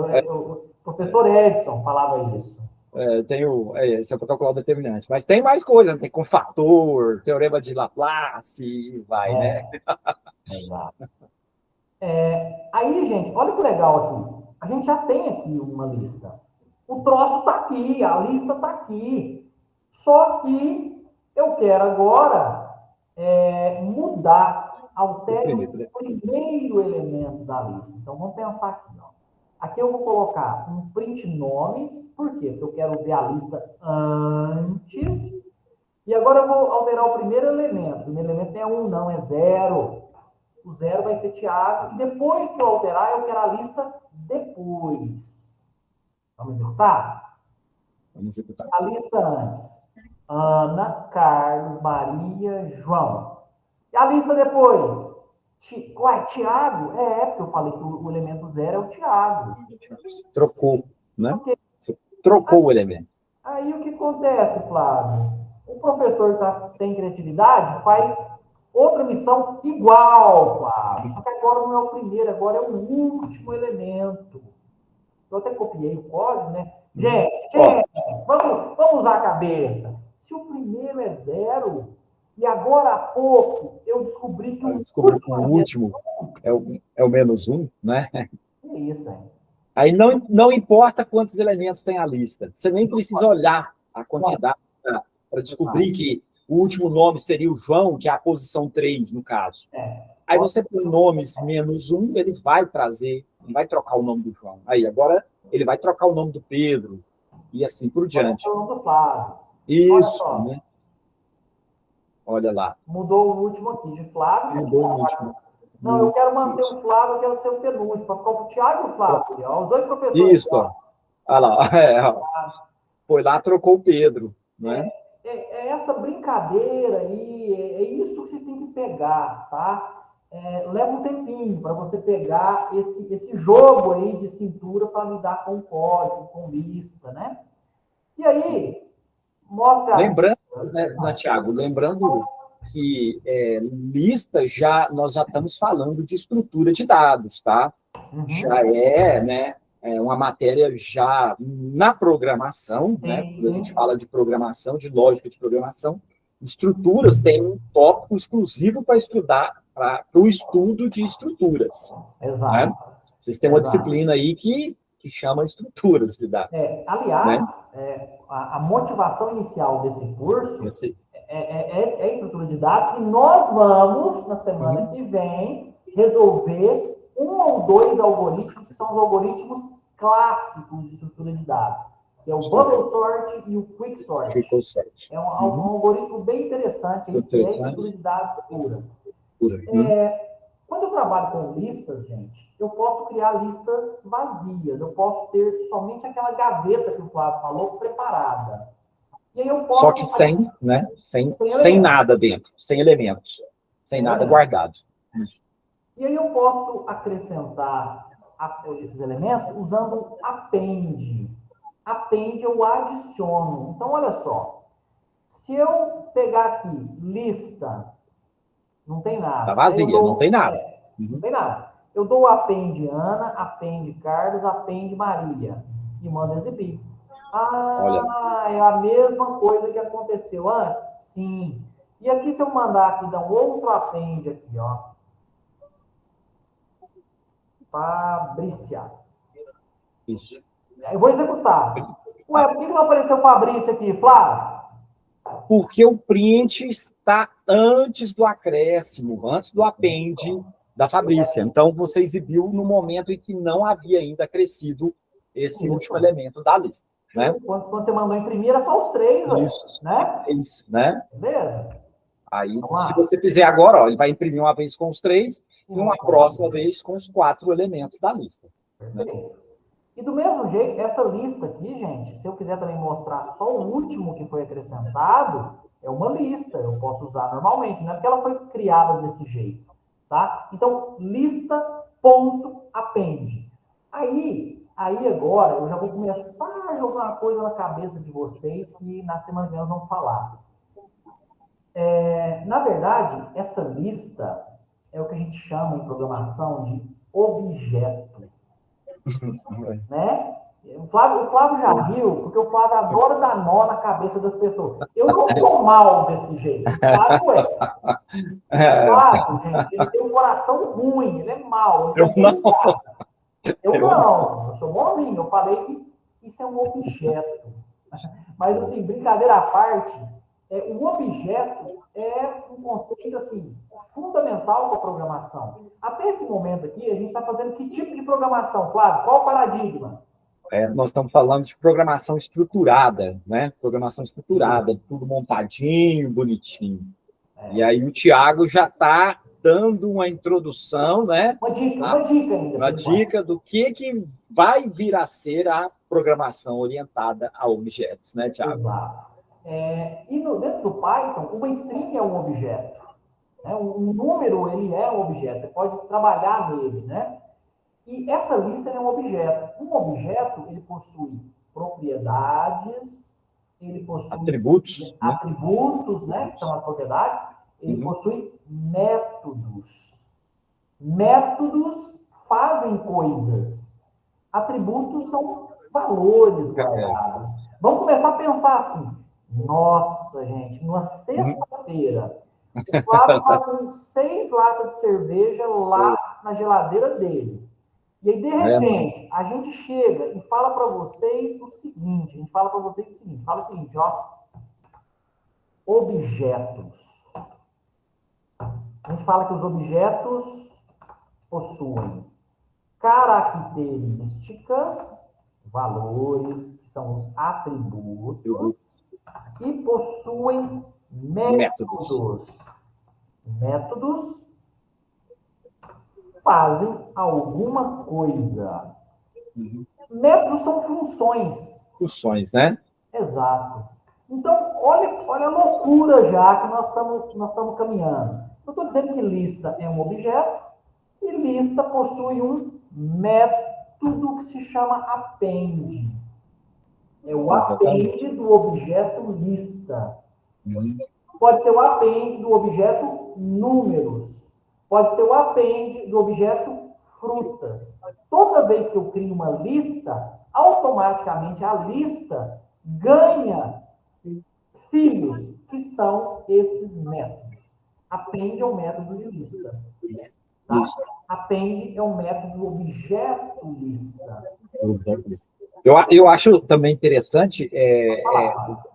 é isso. O professor Edson falava isso. Esse é para calcular o determinante. Mas tem mais coisa, né? Tem com fator, teorema de Laplace, e vai, né? Exato. Aí, gente, olha que legal aqui. A gente já tem aqui uma lista. O troço está aqui, a lista está aqui. Só que eu quero agora mudar, altere o primeiro elemento da lista. Então, vamos pensar aqui. Ó. Aqui eu vou colocar um print nomes. Por quê? Porque eu quero ver a lista antes. E agora eu vou alterar o primeiro elemento. O primeiro elemento não é 1, não, é 0. O 0 vai ser Tiago. E depois que eu alterar, eu quero a lista depois. Vamos executar? Vamos executar. A lista antes. Ana, Carlos, Maria, João. E a lista depois? Uai, Tiago? Porque eu falei que o elemento 0 é o Tiago. Trocou, né? Okay. Você trocou o elemento. Aí o que acontece, Flávio? O professor está sem criatividade, faz outra missão igual, Flávio. Só que agora não é o primeiro, agora é o último elemento. Eu até copiei o código, né? Gente, vamos usar a cabeça. Se o primeiro é 0, e agora há pouco eu descobri que o último é o menos 1, né? É isso, hein? Aí não importa quantos elementos tem a lista. Você nem precisa olhar a quantidade para descobrir que o último nome seria o João, que é a posição 3, no caso. Aí você põe nomes menos 1, ele vai trazer, não vai trocar o nome do João. Aí, agora, ele vai trocar o nome do Pedro, e assim por diante. O nome do Flávio. Isso, né? Olha lá. Mudou o último aqui, de Flávio. Mudou o último. Não, eu quero manter o Flávio, eu quero ser o penúltimo, para ficar o Thiago e o Flávio. Ó, os dois professores. Isso, ó. Olha lá. Foi lá, trocou o Pedro, né? É essa brincadeira aí, é isso que vocês têm que pegar, tá? Leva um tempinho para você pegar esse jogo aí de cintura para lidar com código, com lista, né? E aí, mostra... Lembrando, né, Thiago, lembrando que lista nós já estamos falando de estrutura de dados, tá? Uhum. Já né, uma matéria já na programação, né? Quando a gente fala de programação, de lógica de programação, estruturas tem um tópico exclusivo para estudar, para o estudo de estruturas. Exato. Né? Vocês têm uma disciplina aí que chama estruturas de dados. Aliás, né? A motivação inicial desse curso é estrutura de dados, e nós vamos, na semana que vem, resolver 1 ou 2 algoritmos, que são os algoritmos clássicos de estrutura de dados, que é o Bubble Sort e o Quick Sort. É um algoritmo bem interessante, aí, que é estrutura de dados pura. Quando eu trabalho com listas, gente, eu posso criar listas vazias, eu posso ter somente aquela gaveta que o Flávio falou, preparada. E aí eu posso... Só que sem, né? Sem nada dentro, sem elementos, sem nada guardado. Isso. E aí eu posso acrescentar esses elementos usando append. Append eu adiciono. Então, olha só. Se eu pegar aqui, lista, não tem nada. Tá vazia, não tem nada. Não tem nada. Eu dou append Ana, append Carlos, append Maria. E mando exibir. É a mesma coisa que aconteceu antes? Sim. E aqui, se eu mandar aqui, dar um outro append aqui, ó. Fabrícia. Isso. Eu vou executar. Ué, por que não apareceu Fabrícia aqui, Flávio? Porque o print está antes do acréscimo, antes do append da Fabrícia. Então, você exibiu no momento em que não havia ainda crescido esse último elemento da lista. Né? Quando você mandou imprimir, era só os 3, isso, né? Isso, né? Beleza. Aí, se você fizer agora, ó, ele vai imprimir uma vez com os 3 e uma próxima vez com os 4 elementos da lista. Perfeito. Né? E do mesmo jeito, essa lista aqui, gente, se eu quiser também mostrar só o último que foi acrescentado, é uma lista, eu posso usar normalmente, não é porque ela foi criada desse jeito, tá? Então, lista.append. Aí agora, eu já vou começar a jogar uma coisa na cabeça de vocês que na semana que vem nós vamos falar. Na verdade, essa lista, é o que a gente chama em programação de objeto, né? O Flávio já riu, porque o Flávio adora dar nó na cabeça das pessoas. Eu não sou mal desse jeito, o Flávio é. O Flávio, gente, ele tem um coração ruim, ele é mau, ele Eu não. eu sou bonzinho, eu falei que isso é um objeto. Mas, assim, brincadeira à parte, o objeto é um conceito, assim, fundamental para a programação. Até esse momento aqui, a gente está fazendo que tipo de programação, Flávio? Qual o paradigma? Nós estamos falando de programação estruturada, né? Programação estruturada, tudo montadinho, bonitinho. E aí o Thiago já está dando uma introdução, né? Uma dica ainda. Uma dica do que vai vir a ser a programação orientada a objetos, né, Thiago? Exato. Dentro do Python, uma string é um objeto. Né? Um número, ele é um objeto. Você pode trabalhar nele, né? E essa lista é um objeto. Um objeto, ele possui propriedades, ele possui atributos, né? Que são as propriedades. Ele possui métodos. Métodos fazem coisas. Atributos são valores guardados. Vamos começar a pensar assim. Nossa, gente, numa sexta-feira, o Flávio está com 6 latas de cerveja lá na geladeira dele. E aí, de repente, a gente chega e fala para vocês o seguinte, fala o seguinte, ó, objetos. A gente fala que os objetos possuem características, valores, que são os atributos, e possuem métodos. Métodos fazem alguma coisa. Métodos são funções. Funções, né? Exato. Então, olha a loucura já que nós estamos caminhando. Eu estou dizendo que lista é um objeto e lista possui um método que se chama append. É o append do objeto lista. Pode ser o append do objeto números. Pode ser o append do objeto frutas. Toda vez que eu crio uma lista, automaticamente a lista ganha filhos, que são esses métodos. Append é um método de lista. Tá? Append é um método do objeto lista. Eu acho também interessante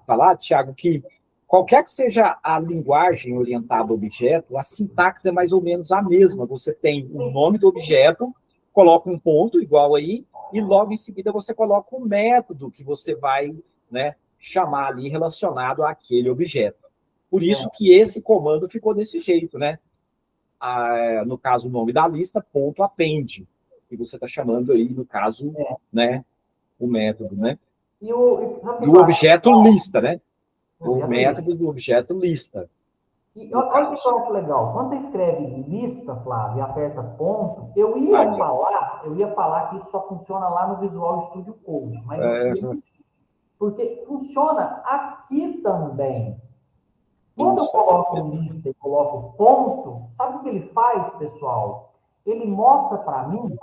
falar, Thiago, que qualquer que seja a linguagem orientada a objeto, a sintaxe é mais ou menos a mesma. Você tem o nome do objeto, coloca um ponto igual aí, e logo em seguida você coloca um método que você vai, né, chamar ali relacionado àquele objeto. Por isso que esse comando ficou desse jeito, né? No caso, o nome da lista, ponto append, que você está chamando aí, no caso, né, o método, né? E o objeto lista, né? O método do objeto lista. E olha o que eu acho legal. Quando você escreve lista, Flávio, e aperta ponto, eu ia falar que isso só funciona lá no Visual Studio Code, mas porque funciona aqui também. Quando eu coloco lista e coloco ponto, sabe o que ele faz, pessoal? Ele mostra para mim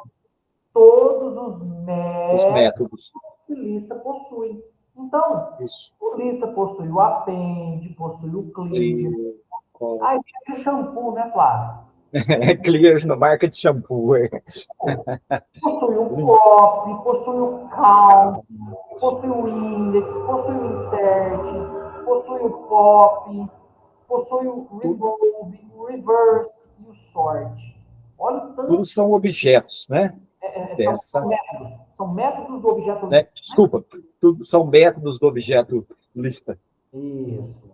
todos os métodos que lista possui. Então, o lista possui o append, possui o clear. Isso é shampoo, né, Flávio? Clear na marca de shampoo. Possui o copy, possui o count, possui o index, possui o insert, possui o pop, possui o remove, o reverse e o sort. Olha o tanto. Tudo são objetos, né? São métodos do objeto lista. Desculpa, tudo são métodos do objeto lista. Isso.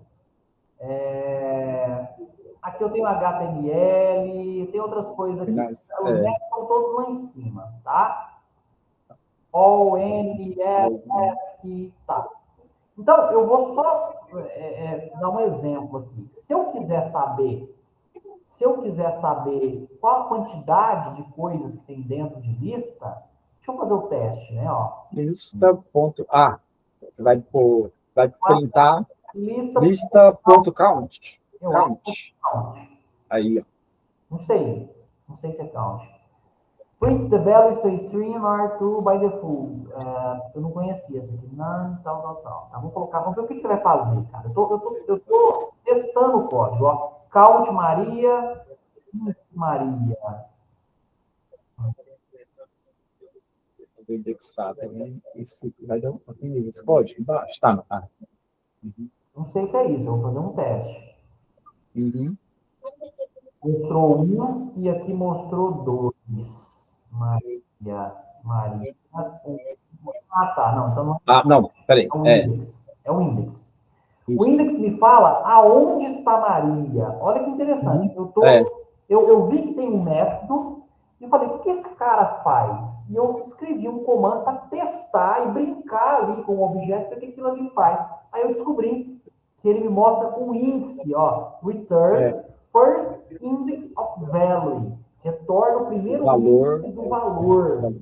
Aqui eu tenho HTML, tem outras coisas aqui. Os métodos estão todos lá em cima, tá? All, N, ESC, tá. Então, eu vou só dar um exemplo aqui. Se eu quiser saber qual a quantidade de coisas que tem dentro de lista, deixa eu fazer o teste, né? Ó. Lista.a. Você vai printar lista.count. Count. Aí, ó. Não sei se é count. Prints the values to a string or to by default. Eu não conhecia essa aqui. None, tal. Tá, vamos colocar, vamos ver o que ele vai fazer, cara. Eu tô testando o código, ó. Count Maria. Indexado, né? Esse vai dar esse código embaixo. Tá. Não sei se é isso, eu vou fazer um teste. Uhum. Mostrou 1 e aqui mostrou 2. Maria. Tá, não, então não. Não, peraí. É o index. O index me fala aonde está Maria. Olha que interessante. Eu vi que tem um método e falei, o que esse cara faz? E eu escrevi um comando para testar e brincar ali com o objeto, ver o que aquilo ali faz. Aí eu descobri que ele me mostra o índice, ó, return first index of value. Retorna o primeiro índice do valor.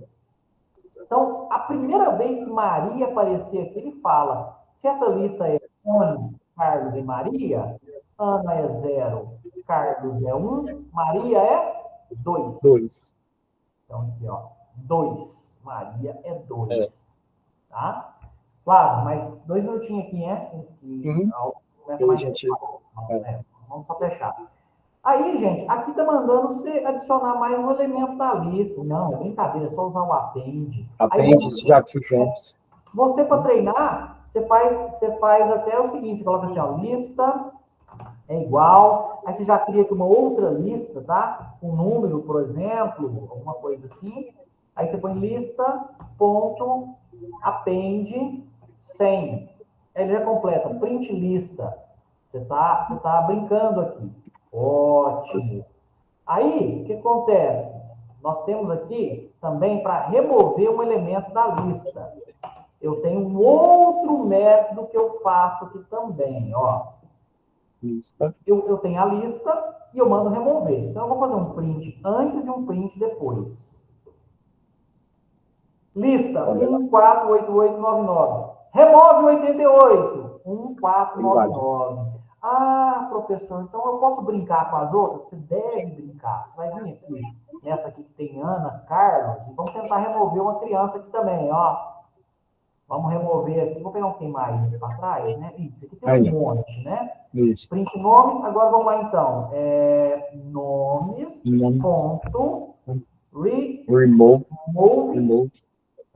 Então, a primeira vez que Maria aparecer aqui, ele fala, se essa lista é Ana, Carlos e Maria, Ana é 0, Carlos é 1, Maria é 2. Então, aqui, ó, 2. Maria é 2. Tá? Claro, mas 2 minutinhos aqui, né? Começa mais vamos só fechar. Aí, gente, aqui tá mandando você adicionar mais um elemento da lista. Não, é brincadeira, é só usar o append. Append, já fizemos. Você, para treinar, você faz até o seguinte, você coloca assim, ó, lista é igual, aí você já cria aqui uma outra lista, tá? Um número, por exemplo, alguma coisa assim. Aí você põe lista.append 100. Aí ele já completa, print lista. Você tá brincando aqui. Ótimo. Aí, o que acontece? Nós temos aqui também para remover um elemento da lista. Eu tenho um outro método que eu faço aqui também, ó. Lista. Eu tenho a lista e eu mando remover. Então, eu vou fazer um print antes e um print depois. Lista 148899. Remove o 88. 1499. Ah, professor, então eu posso brincar com as outras? Você deve brincar. Você vai vir aqui, nessa aqui que tem Ana, Carlos, e vamos tentar remover uma criança aqui também, ó. Vamos remover aqui, vou pegar um que tem mais para trás, né? Isso aqui tem um monte, né? Isso. Print nomes, agora vamos lá então. Nomes. Ponto, remove.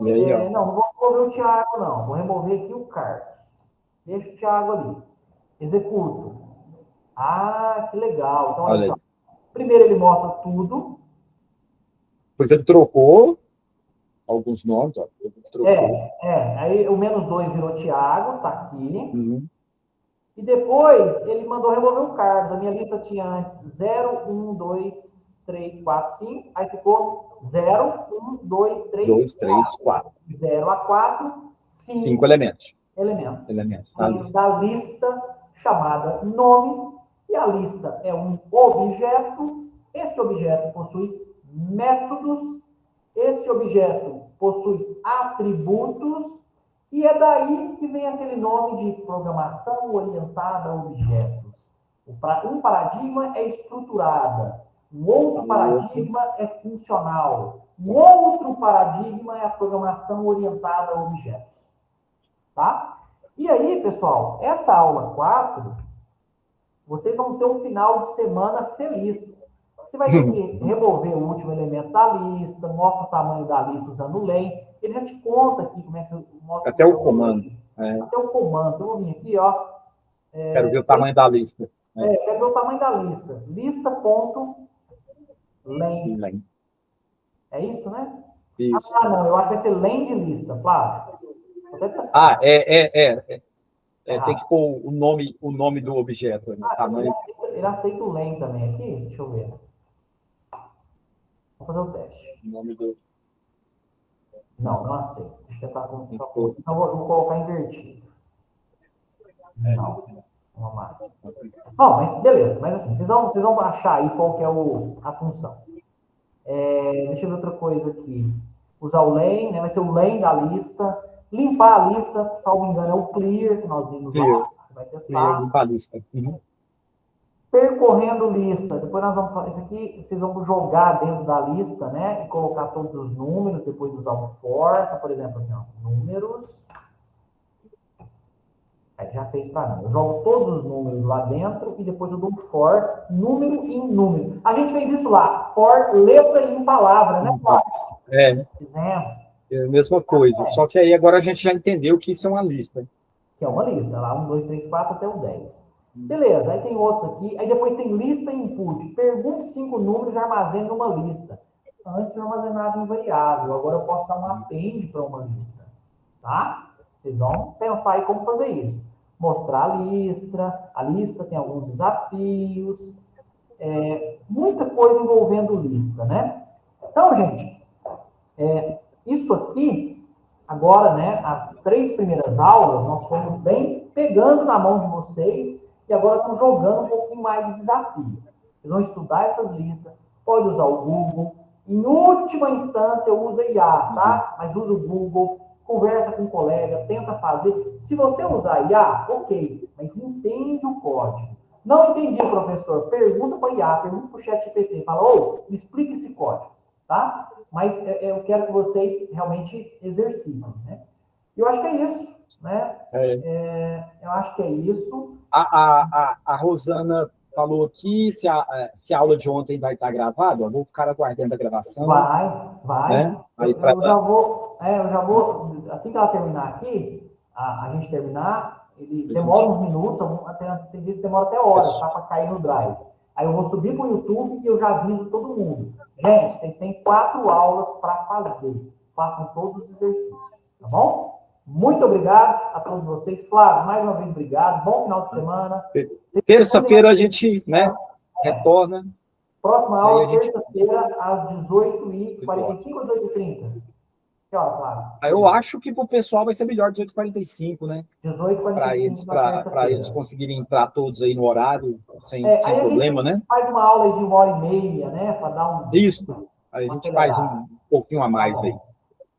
E aí, não vou remover o Thiago, não. Vou remover aqui o Carlos. Deixa o Thiago ali. Executo. Ah, que legal. Então, olha só. Primeiro ele mostra tudo. Depois ele trocou alguns nomes, ó. Aí o -2 virou Thiago, tá aqui. E depois ele mandou remover o Carlos. A minha lista tinha antes 0, 1, 2, 3, 4, 5. Aí ficou 0, 1, 2, 3, 4. 0 a 4, 5 elementos. Dentro da lista chamada nomes. E a lista é um objeto. Esse objeto possui métodos. Esse objeto possui atributos. E é daí que vem aquele nome de programação orientada a objetos. Um paradigma é estruturada, um outro paradigma é funcional, um outro paradigma é a programação orientada a objetos. Tá? E aí, pessoal, essa aula 4, vocês vão ter um final de semana feliz. Você vai ter que remover o último elemento da lista, mostra o tamanho da lista usando o len. Ele já te conta aqui como é que você mostra. Até o comando. Até o comando. Então, eu vim aqui, ó. Quero ver o tamanho da lista. Quero ver o tamanho da lista. Lista.len. É isso, né? Isso. Ah, não. Eu acho que vai ser len de lista, Flávio. Tem que pôr o nome do objeto. Né? Ele aceita o len também aqui? Deixa eu ver. Vou fazer o teste. O nome do... Não aceito. Deixa eu tentar com só vou colocar invertido. Não. Vamos lá. Bom, mas beleza. Mas assim, vocês vão achar aí qual que é a função. Deixa eu ver outra coisa aqui. Usar o len, né? Vai ser o len da lista. Limpar a lista, salvo engano, é o clear que nós vimos lá. Vai testar. Limpar a lista. Percorrendo lista. Depois nós vamos fazer isso aqui. Vocês vão jogar dentro da lista, né? E colocar todos os números. Depois usar o for. Então, por exemplo, assim, ó, números. Aí já fez para mim. Eu jogo todos os números lá dentro e depois eu dou um for, número em números. A gente fez isso lá. For, letra em palavra, né, Flávio? Fizemos. É a mesma coisa. Só que aí agora a gente já entendeu que isso é uma lista. Que é uma lista, lá 1, 2, 3, 4 até o 10. Beleza, aí tem outros aqui. Aí depois tem lista e input. Pergunte 5 números e armazene numa lista. Antes eu armazenava em variável. Agora eu posso dar um append para uma lista. Tá? Vocês vão pensar aí como fazer isso. Mostrar a lista. A lista tem alguns desafios. Muita coisa envolvendo lista, né? Então, gente, isso aqui, agora, né, as 3 primeiras aulas, nós fomos bem pegando na mão de vocês e agora estamos jogando um pouquinho mais de desafio. Vocês vão estudar essas listas, pode usar o Google. Em última instância, usa IA, tá? Mas usa o Google, conversa com um colega, tenta fazer. Se você usar IA, ok, mas entende o código. Não entendi, professor? Pergunta para IA, pergunta para o ChatGPT. Fala, me explica esse código, tá? Mas eu quero que vocês realmente exercitem, né? Eu acho que é isso, né? Eu acho que é isso. A Rosana falou aqui se a aula de ontem vai estar gravada. Eu vou ficar aguardando a gravação. Vai. Né? Eu já vou, assim que ela terminar aqui, a gente terminar, ele demora uns minutos, tem vezes que demora até horas, tá? Para cair no Drive. Aí eu vou subir para o YouTube e eu já aviso todo mundo. Gente, vocês têm 4 aulas para fazer. Façam todos os exercícios, tá bom? Muito obrigado a todos vocês. Flávio, mais uma vez, obrigado. Bom final de semana. Terça-feira a gente, né, retorna. Próxima aula, terça-feira, às 18h45 ou 18h30? Que hora, Flávio? Eu acho que para o pessoal vai ser melhor 18h45, né? 18h45 para eles conseguirem entrar todos aí no horário, sem problema, né? Faz uma aula de 1h30, né? Para dar um... Isso. Aí a gente faz um pouquinho a mais aí.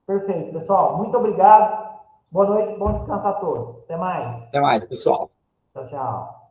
Perfeito, pessoal. Muito obrigado. Boa noite, bom descanso a todos. Até mais. Até mais, pessoal. Tchau, tchau.